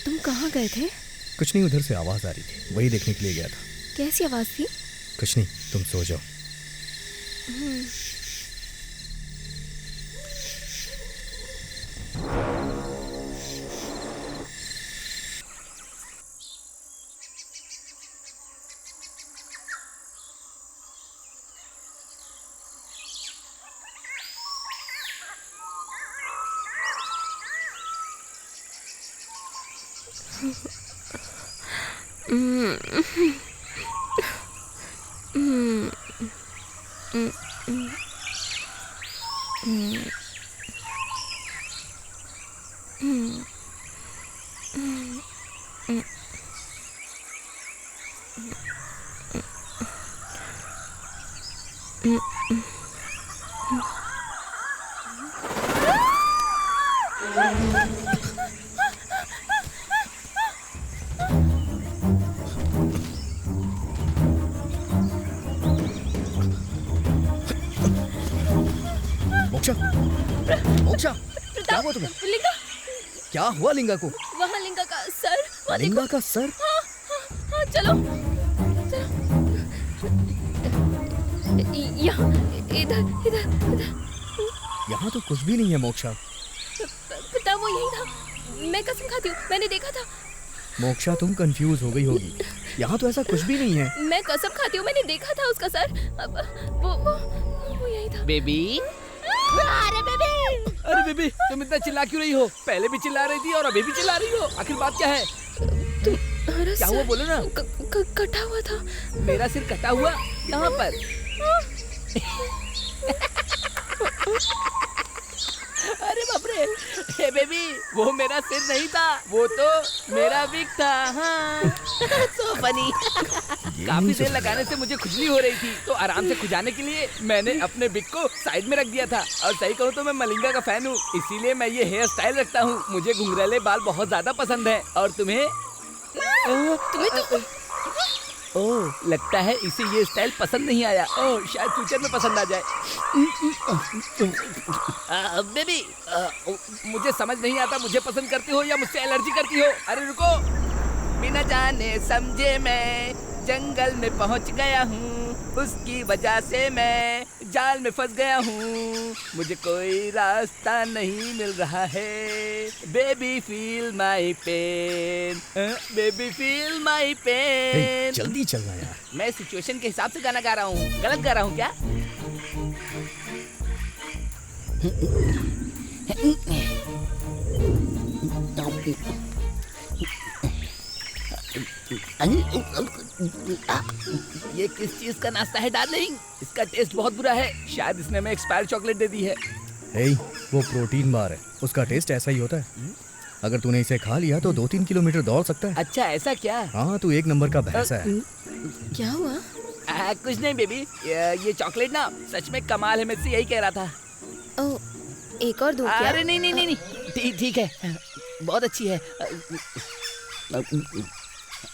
तुम कहाँ गए थे? कुछ नहीं, उधर से आवाज आ रही थी, वही देखने के लिए गया था। कैसी आवाज थी? कुछ नहीं, तुम सो जाओ। मोक्षा, क्या हुआ तुम्हें? लिंगा, क्या हुआ लिंगा को? वहाँ लिंगा का सर। लिंगा का सर? हाँ, हाँ, चलो, यहाँ, इधर, इधर, इधर। यहाँ तो कुछ भी नहीं है मोक्षा। पिता वो यही था, मैं कसम खाती हूँ, मैंने देखा था। मोक्षा, तुम कंफ्यूज हो गई होगी, यहाँ तो ऐसा कुछ भी नहीं है। मैं कसम खाती हूँ, मैंने देखा था उसका सर। वो यही था। बेबी, अरे बेबी, अरे बेबी, तुम इतना चिल्ला क्यों रही हो? पहले भी चिल्ला रही थी और अभी भी चिल्ला रही हो, आखिर बात क्या है? क्या हुआ, बोलो ना। कटा हुआ था। मेरा सिर कटा हुआ? यहाँ पर? अरे बाप रे, हे बेबी, वो मेरा सिर नहीं था, वो तो मेरा विग था। हाँ, सो फनी। काफी देर लगाने से मुझे खुजली हो रही थी, तो आराम से खुजाने के लिए मैंने अपने विग को साइड में रख दिया था। और सही कहूँ तो मैं मलिंगा का फैन हूँ, इसीलिए मैं ये हेयर स्टाइल रखता हूँ। मुझे घुंघराले बाल बहुत ज्यादा पसंद है। और तुम्हें? तुम्हें तो ओह, लगता है इसे ये स्टाइल पसंद नहीं आया। ओह, शायद फ्यूचर में पसंद आ जाए। बेबी, मुझे समझ नहीं आता, मुझे पसंद करती हो या मुझसे एलर्जी करती हो? अरे रुको, बिना जाने समझे मैं जंगल में पहुंच गया हूँ, उसकी वजह से मैं जाल में फंस गया हूँ, मुझे कोई रास्ता नहीं मिल रहा है। Baby feel my pain, baby feel my pain. जल्दी चलना यार। मैं सिचुएशन के हिसाब से गाना गा रहा हूँ, गलत गा रहा हूँ क्या? ये किस चीज का नाश्ता है डार्लिंग? इसका टेस्ट बहुत बुरा है, शायद इसने हमें एक्सपायर चॉकलेट दे दी है। वो प्रोटीन बार है, उसका टेस्ट ऐसा ही होता है। अगर तूने इसे खा लिया तो 2-3 किलोमीटर दौड़ सकता है। अच्छा ऐसा क्या? हाँ, तू 1 नंबर का भैंस है। क्या हुआ? कुछ नहीं बेबी, ये चॉकलेट ना सच में कमाल है, मैं से यही कह रहा था। ओह, एक और दूं क्या? अरे नहीं नहीं नहीं नहीं, ठीक है, बहुत अच्छी है।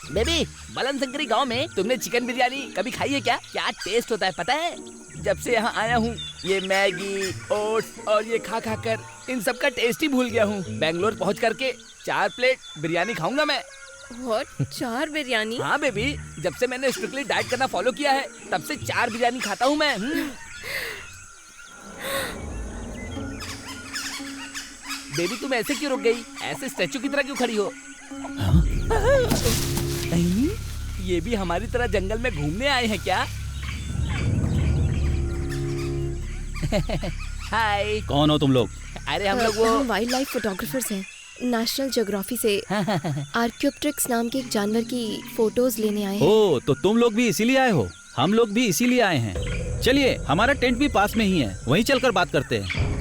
बेबी, बलन शंकरी गांव में तुमने चिकन बिरयानी कभी खाई है क्या? क्या टेस्ट होता है पता है? जब से यहाँ आया हूँ ये मैगी, ओट्स और ये खा खा कर इन सब का टेस्ट ही भूल गया हूँ। बैंगलोर पहुँच करके 4 प्लेट बिरयानी खाऊंगा मैं। What? 4 बिरयानी? हाँ बेबी, जब से मैंने स्ट्रिक्टली डाइट करना फॉलो किया है तब से 4 बिरयानी खाता हूँ मैं। बेबी तुम ऐसे क्यों रुक गई? ऐसे स्टैचू की तरह क्यों खड़ी हो? ये भी हमारी तरह जंगल में घूमने आए हैं क्या? हाय। कौन हो तुम लोग? अरे हम लोग वो हम वाइल्ड लाइफ फोटोग्राफर्स हैं। नेशनल ज्योग्राफी से आर्क्योप्टेरिक्स नाम के एक जानवर की फोटोज लेने आए हैं। ओ, तो तुम लोग भी इसीलिए आए हो? हम लोग भी इसीलिए आए हैं। चलिए, हमारा टेंट भी पास में ही है, वहीं चलकर बात करते हैं।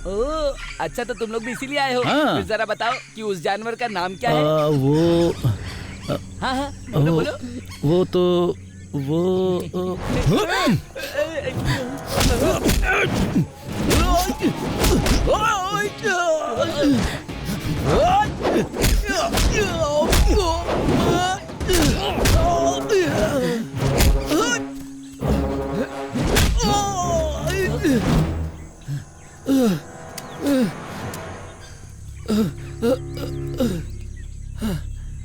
ओह, अच्छा तो तुम लोग भी इसीलिए आए हो? हाँ। फिर जरा बताओ कि उस जानवर का नाम क्या है? वो हाँ बोलो बोलो। वो तो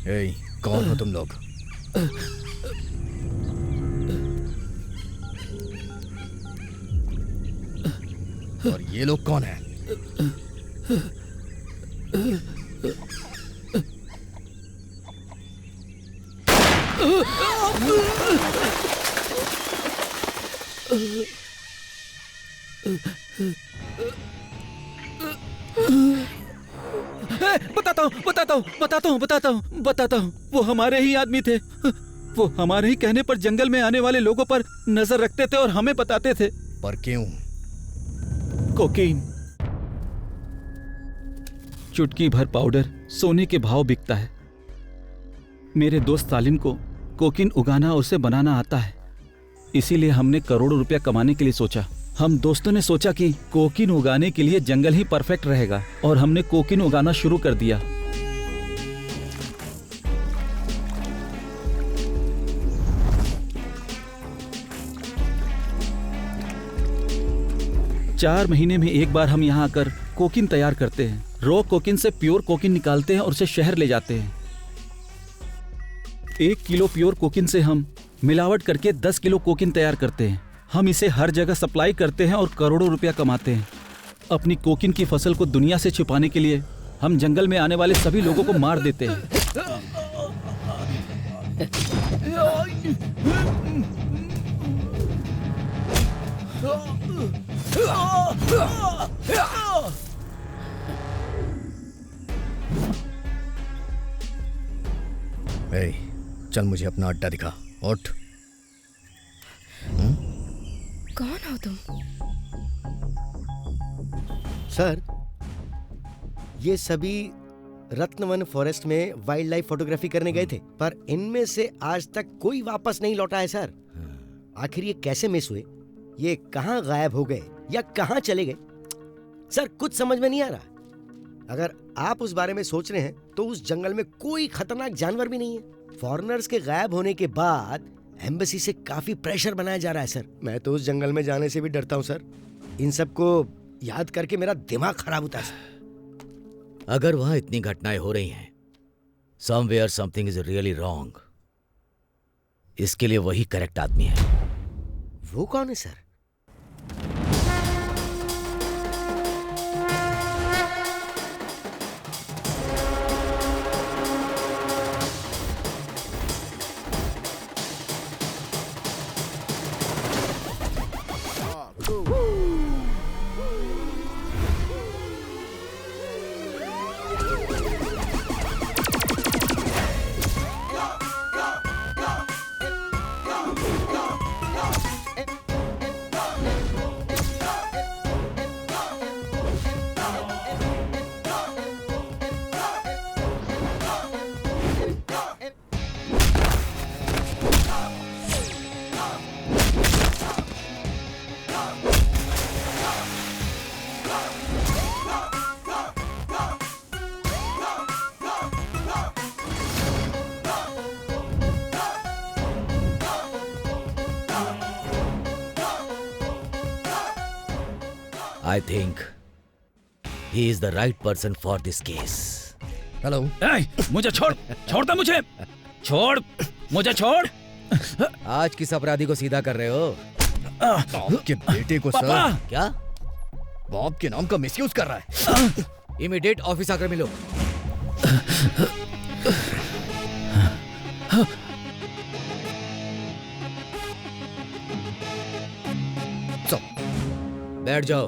ए, कौन हो तुम लोग? और ये लोग कौन हैं? बताता हूँ। वो हमारे ही आदमी थे। वो हमारे ही कहने पर जंगल में आने वाले लोगों पर नजर रखते थे और हमें बताते थे। पर क्यों? कोकीन। चुटकी भर पाउडर सोने के भाव बिकता है। मेरे दोस्त सालिम को कोकीन उगाना और उसे बनाना आता है, इसीलिए हमने करोड़ों रुपया कमाने के लिए सोचा। हम दोस्तों ने सोचा कि कोकीन उगाने के लिए जंगल ही परफेक्ट रहेगा और हमने कोकीन उगाना शुरू कर दिया। चार महीने में एक बार हम यहाँ आकर कोकीन तैयार करते हैं। रॉ कोकीन से प्योर कोकीन निकालते हैं और उसे शहर ले जाते हैं। 1 किलो प्योर कोकीन से हम मिलावट करके 10 किलो कोकीन तैयार करते हैं। हम इसे हर जगह सप्लाई करते हैं और करोड़ों रुपया कमाते हैं। अपनी कोकीन की फसल को दुनिया से छिपाने के लिए हम जंगल में आने वाले सभी लोगों को मार देते हैं। ए, चल मुझे अपना अड्डा दिखा। उठ। कौन हो तुम? सर, ये सभी रत्नवन फॉरेस्ट में वाइल्ड लाइफ फोटोग्राफी करने गए थे, पर इनमें से आज तक कोई वापस नहीं लौटा है सर। आखिर ये कैसे मिस हुए? ये कहाँ गायब हो गए या कहाँ चले गए? सर कुछ समझ में नहीं आ रहा। अगर आप उस बारे में सोच रहे हैं तो उस जंगल में कोई खतरनाक जानवर भी नहीं है। फॉरेनर्स के गायब होने के बाद एम्बेसी से काफी प्रेशर बनाया जा रहा है सर। मैं तो उस जंगल में जाने से भी डरता हूँ सर। इन सब को याद करके मेरा दिमाग खराब होता है सर। अगर वहां इतनी घटनाएं हो रही हैं, somewhere something is really wrong. इसके लिए वही करेक्ट आदमी है। वो कौन है sir? I think he is the right person for this case. Hello. मुझे छोड़, छोड़ दो मुझे, छोड़ मुझे, छोड़। आज किस अपराधी को सीधा कर रहे हो? बाप के बेटे को सर। क्या? बाप के नाम का मिसयूज कर रहा है। इमीडिएट ऑफिस आकर मिलो। बैठ जाओ।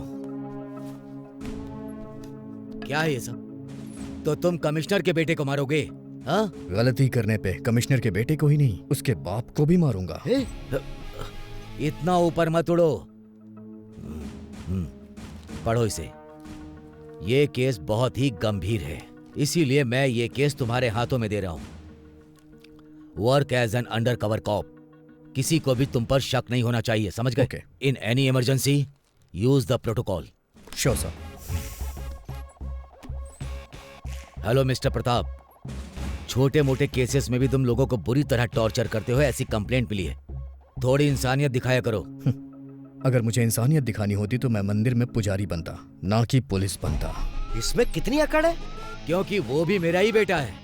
क्या है ये सब? तो तुम कमिश्नर के बेटे को मारोगे? हाँ? गलती करने पे कमिश्नर के बेटे को ही नहीं, उसके बाप को भी मारूंगा। इतना ऊपर मत उड़ो। पढ़ो इसे। ये केस बहुत ही गंभीर है, इसीलिए मैं ये केस तुम्हारे हाथों में दे रहा हूं। Work as an undercover cop. किसी को भी तुम पर शक नहीं होना चाहिए, समझ गए? In any emergency use the protocol. Sure sir. Hello mister Pratap, छोटे मोटे केसेस में भी तुम लोगों को बुरी तरह टॉर्चर करते हो, ऐसी कंप्लेंट मिली है। थोड़ी इंसानियत दिखाया करो। अगर मुझे इंसानियत दिखानी होती तो मैं मंदिर में पुजारी बनता, ना कि पुलिस बनता। इसमें कितनी अकड़ है? क्योंकि वो भी मेरा ही बेटा है।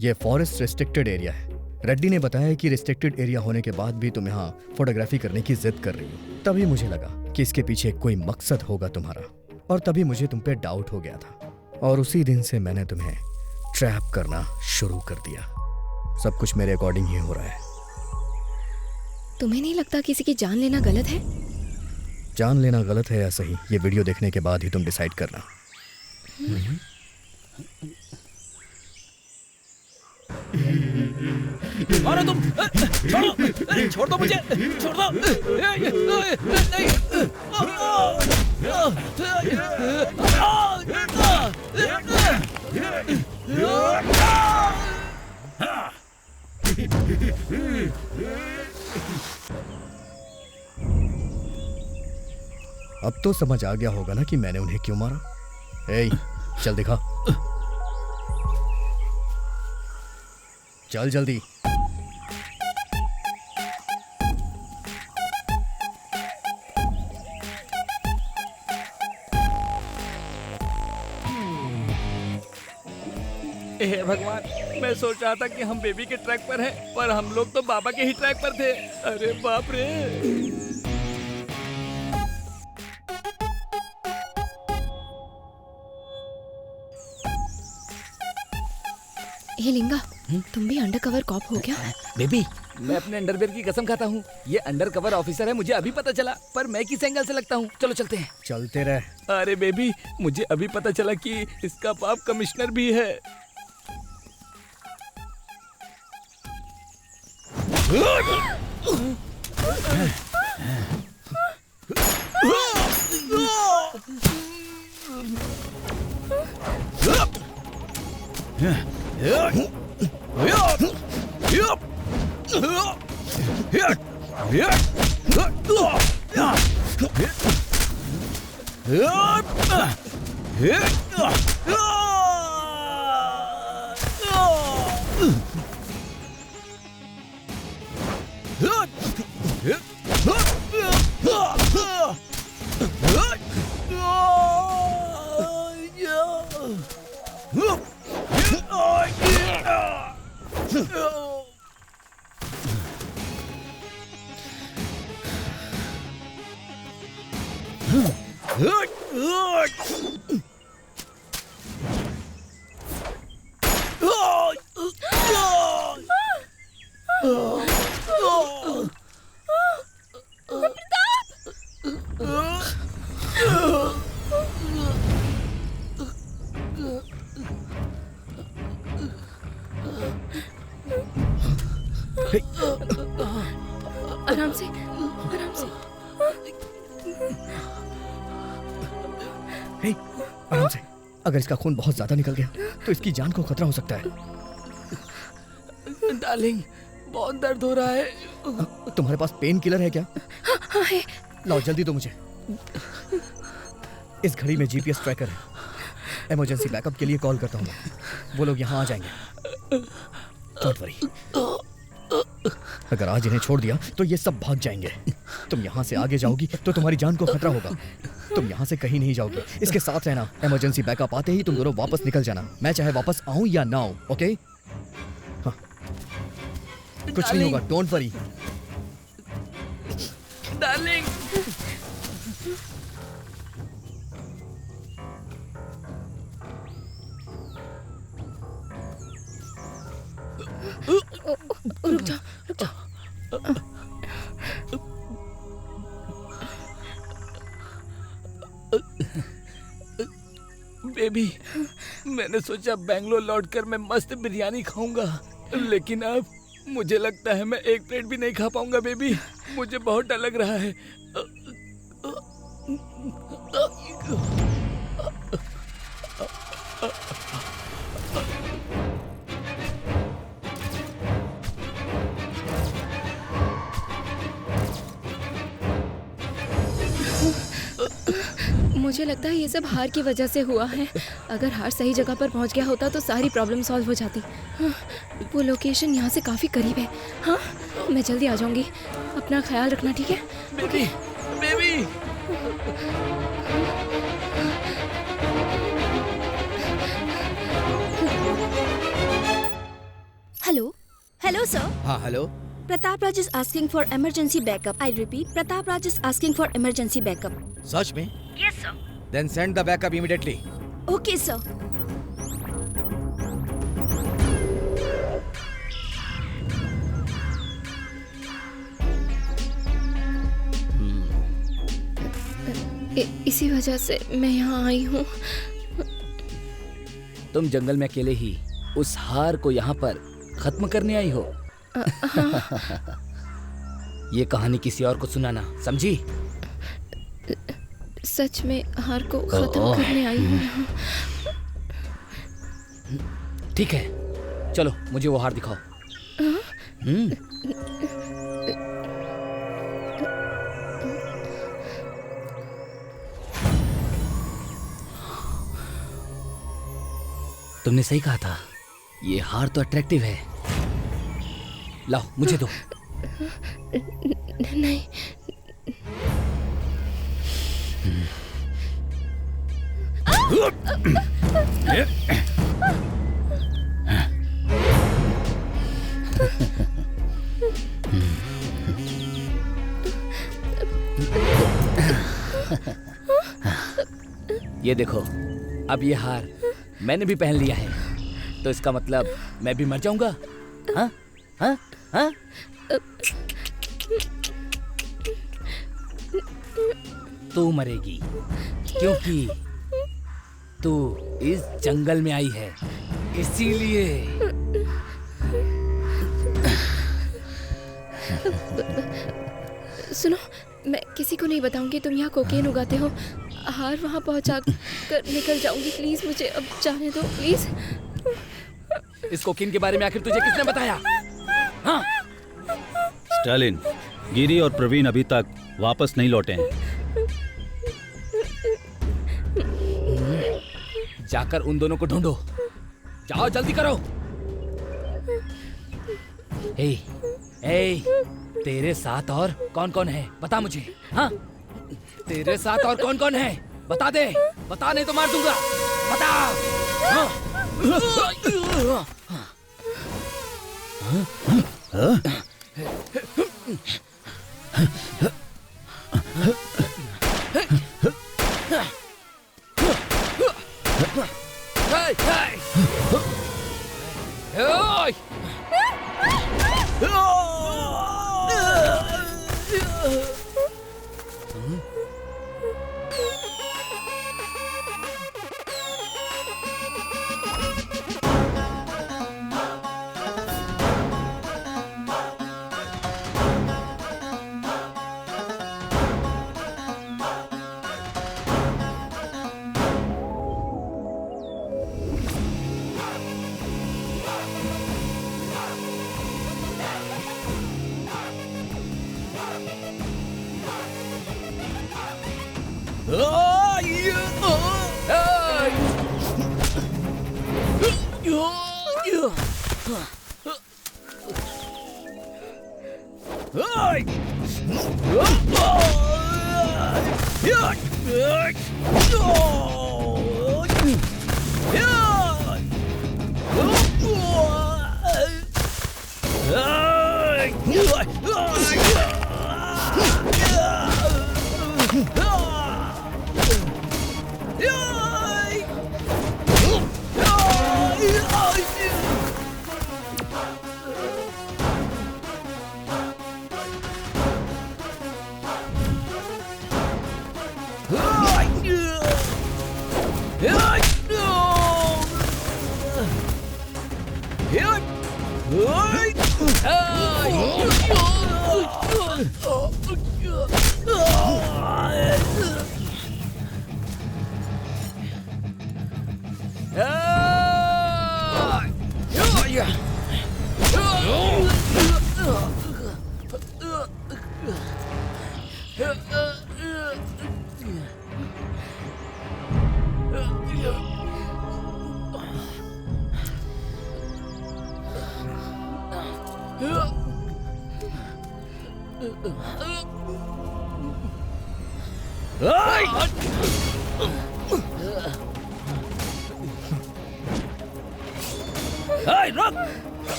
ये फॉरेस्ट रिस्ट्रिक्टेड एरिया है। रेड्डी ने बताया कि रिस्ट्रिक्टेड एरिया होने के बाद भी तुम यहाँ फोटोग्राफी करने की जिद कर रही हो। तभी मुझे लगा कि इसके पीछे कोई मकसद होगा तुम्हारा, और तभी मुझे तुम पे डाउट हो गया था, और उसी दिन से मैंने तुम्हें ट्रैप करना शुरू कर दिया। सब कुछ मेरे अकॉर्डिंग ही हो रहा है। तुम्हें नहीं लगता किसी की जान लेना गलत है? जान लेना गलत है या सही, ये वीडियो देखने के बाद ही तुम डिसाइड करना। मारो तुम, छोड़ो, छोड़ दो मुझे, छोड़ दो। अब तो समझ आ गया होगा ना कि मैंने उन्हें क्यों मारा। ए, चल दिखा, चल जल्दी। हे भगवान, मैं सोच रहा था कि हम बेबी के ट्रैक पर हैं, पर हम लोग तो बाबा के ही ट्रैक पर थे। अरे बाप रे। हे लिंगा, तुम भी अंडरकवर कॉप हो क्या? बेबी, मैं अपने अंडरवेयर की कसम खाता हूँ, ये अंडरकवर ऑफिसर है, मुझे अभी पता चला, पर मैं किस एंगल से लगता हूँ? चलो चलते हैं। चलते रह। अरे बेबी, मुझे अभी पता चला कि इसका बाप कमिश्नर भी है। आराम से, आराम से। हे, आराम से। अगर इसका खून बहुत ज्यादा निकल गया तो इसकी जान को खतरा हो सकता है। डार्लिंग, बहुत दर्द हो रहा है। तुम्हारे पास पेन किलर है क्या? हाँ है। लाओ जल्दी दो मुझे। इस घड़ी में जीपीएस ट्रैकर है। इमरजेंसी बैकअप के लिए कॉल करता हूँ, वो लोग यहाँ आ जाएंगे। Don't worry. अगर आज इन्हें छोड़ दिया तो ये सब भाग जाएंगे। तुम यहाँ से आगे जाओगी तो तुम्हारी जान को खतरा होगा। तुम यहाँ से कहीं नहीं जाओगी, इसके साथ रहना। इमरजेंसी बैकअप आते ही तुम दोनों वापस निकल जाना। मैं चाहे वापस आऊँ या ना आऊँ, ओके? हाँ। कुछ नहीं होगा, डोंट वरी। डार्लिंग। रुक जाओ, रुक जाओ। बेबी, मैंने सोचा बेंगलोर लौटकर मैं मस्त बिरयानी खाऊंगा, लेकिन अब मुझे लगता है मैं एक प्लेट भी नहीं खा पाऊंगा। बेबी, मुझे बहुत डर लग रहा है। मुझे लगता है ये सब हार की वजह से हुआ है। अगर हार सही जगह पर पहुंच गया होता तो सारी प्रॉब्लम सॉल्व हो जाती। हाँ, वो लोकेशन यहाँ से काफी करीब है। हाँ, मैं जल्दी आ जाऊंगी। अपना ख्याल रखना, ठीक है? Baby, baby. Hello, hello sir. हाँ hello. Pratap Raj is asking for emergency backup. I repeat, Pratap Raj is asking for emergency backup. सच में? Yes, sir. Then send the backup immediately. Okay, sir. इसी वजह से मैं यहाँ आई हूँ। तुम जंगल में अकेले ही उस हार को यहाँ पर खत्म करने आई हो? ये कहानी किसी और को सुनाना, समझी? सच में हार को खत्म करने आई हूँ यहाँ। ठीक है, चलो मुझे वो हार दिखाओ। तुमने सही कहा था, ये हार तो अट्रैक्टिव है। लाओ, मुझे दो। नहीं। ये देखो, अब ये हार मैंने भी पहन लिया है, तो इसका मतलब मैं भी मर जाऊंगा? हाँ? हाँ? हाँ? तू मरेगी, क्योंकि तू इस जंगल में आई है, इसीलिए। सुनो, मैं किसी को नहीं बताऊंगी तुम यहाँ कोकेन उगाते हो। हार वहाँ पहुँचा कर निकल जाऊंगी। प्लीज मुझे अब जाने दो, प्लीज। इस कोकेन के बारे में आखिर तुझे किसने बताया? हाँ? स्टालिन, गिरी और प्रवीण अभी तक वापस नहीं लौटे हैं। जाकर उन दोनों को ढूंढो। जाओ, जल्दी करो। हे, तेरे साथ और कौन कौन है? बता मुझे। हाँ? तेरे साथ और कौन कौन है? बता दे। बता, नहीं तो मार दूंगा। बता। हाँ?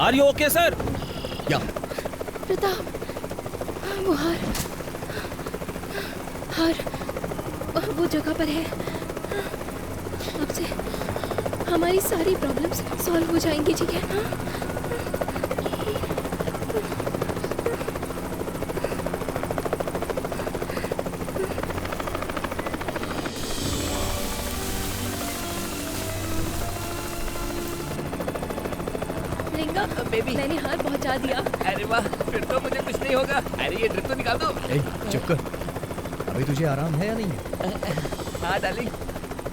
Are you okay sir? या प्रताप, वो हार वो जगह पर है। अब से हमारी सारी प्रॉब्लम्स सॉल्व हो जाएंगी, ठीक है? हाँ? बेबी, मैंने हार पहुंचा दिया। अरे वाह, फिर तो मुझे कुछ नहीं होगा। अरे ये ड्रिप तो निकाल दो। चुप कर। अभी तुझे आराम है या नहीं है? हाँ डार्लिंग,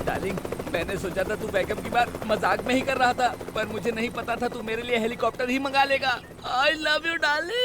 डार्लिंग, मैंने सोचा था तू बैकअप की बात मजाक में ही कर रहा था, पर मुझे नहीं पता था तू मेरे लिए हेलीकॉप्टर ही मंगा लेगा। I love you darling.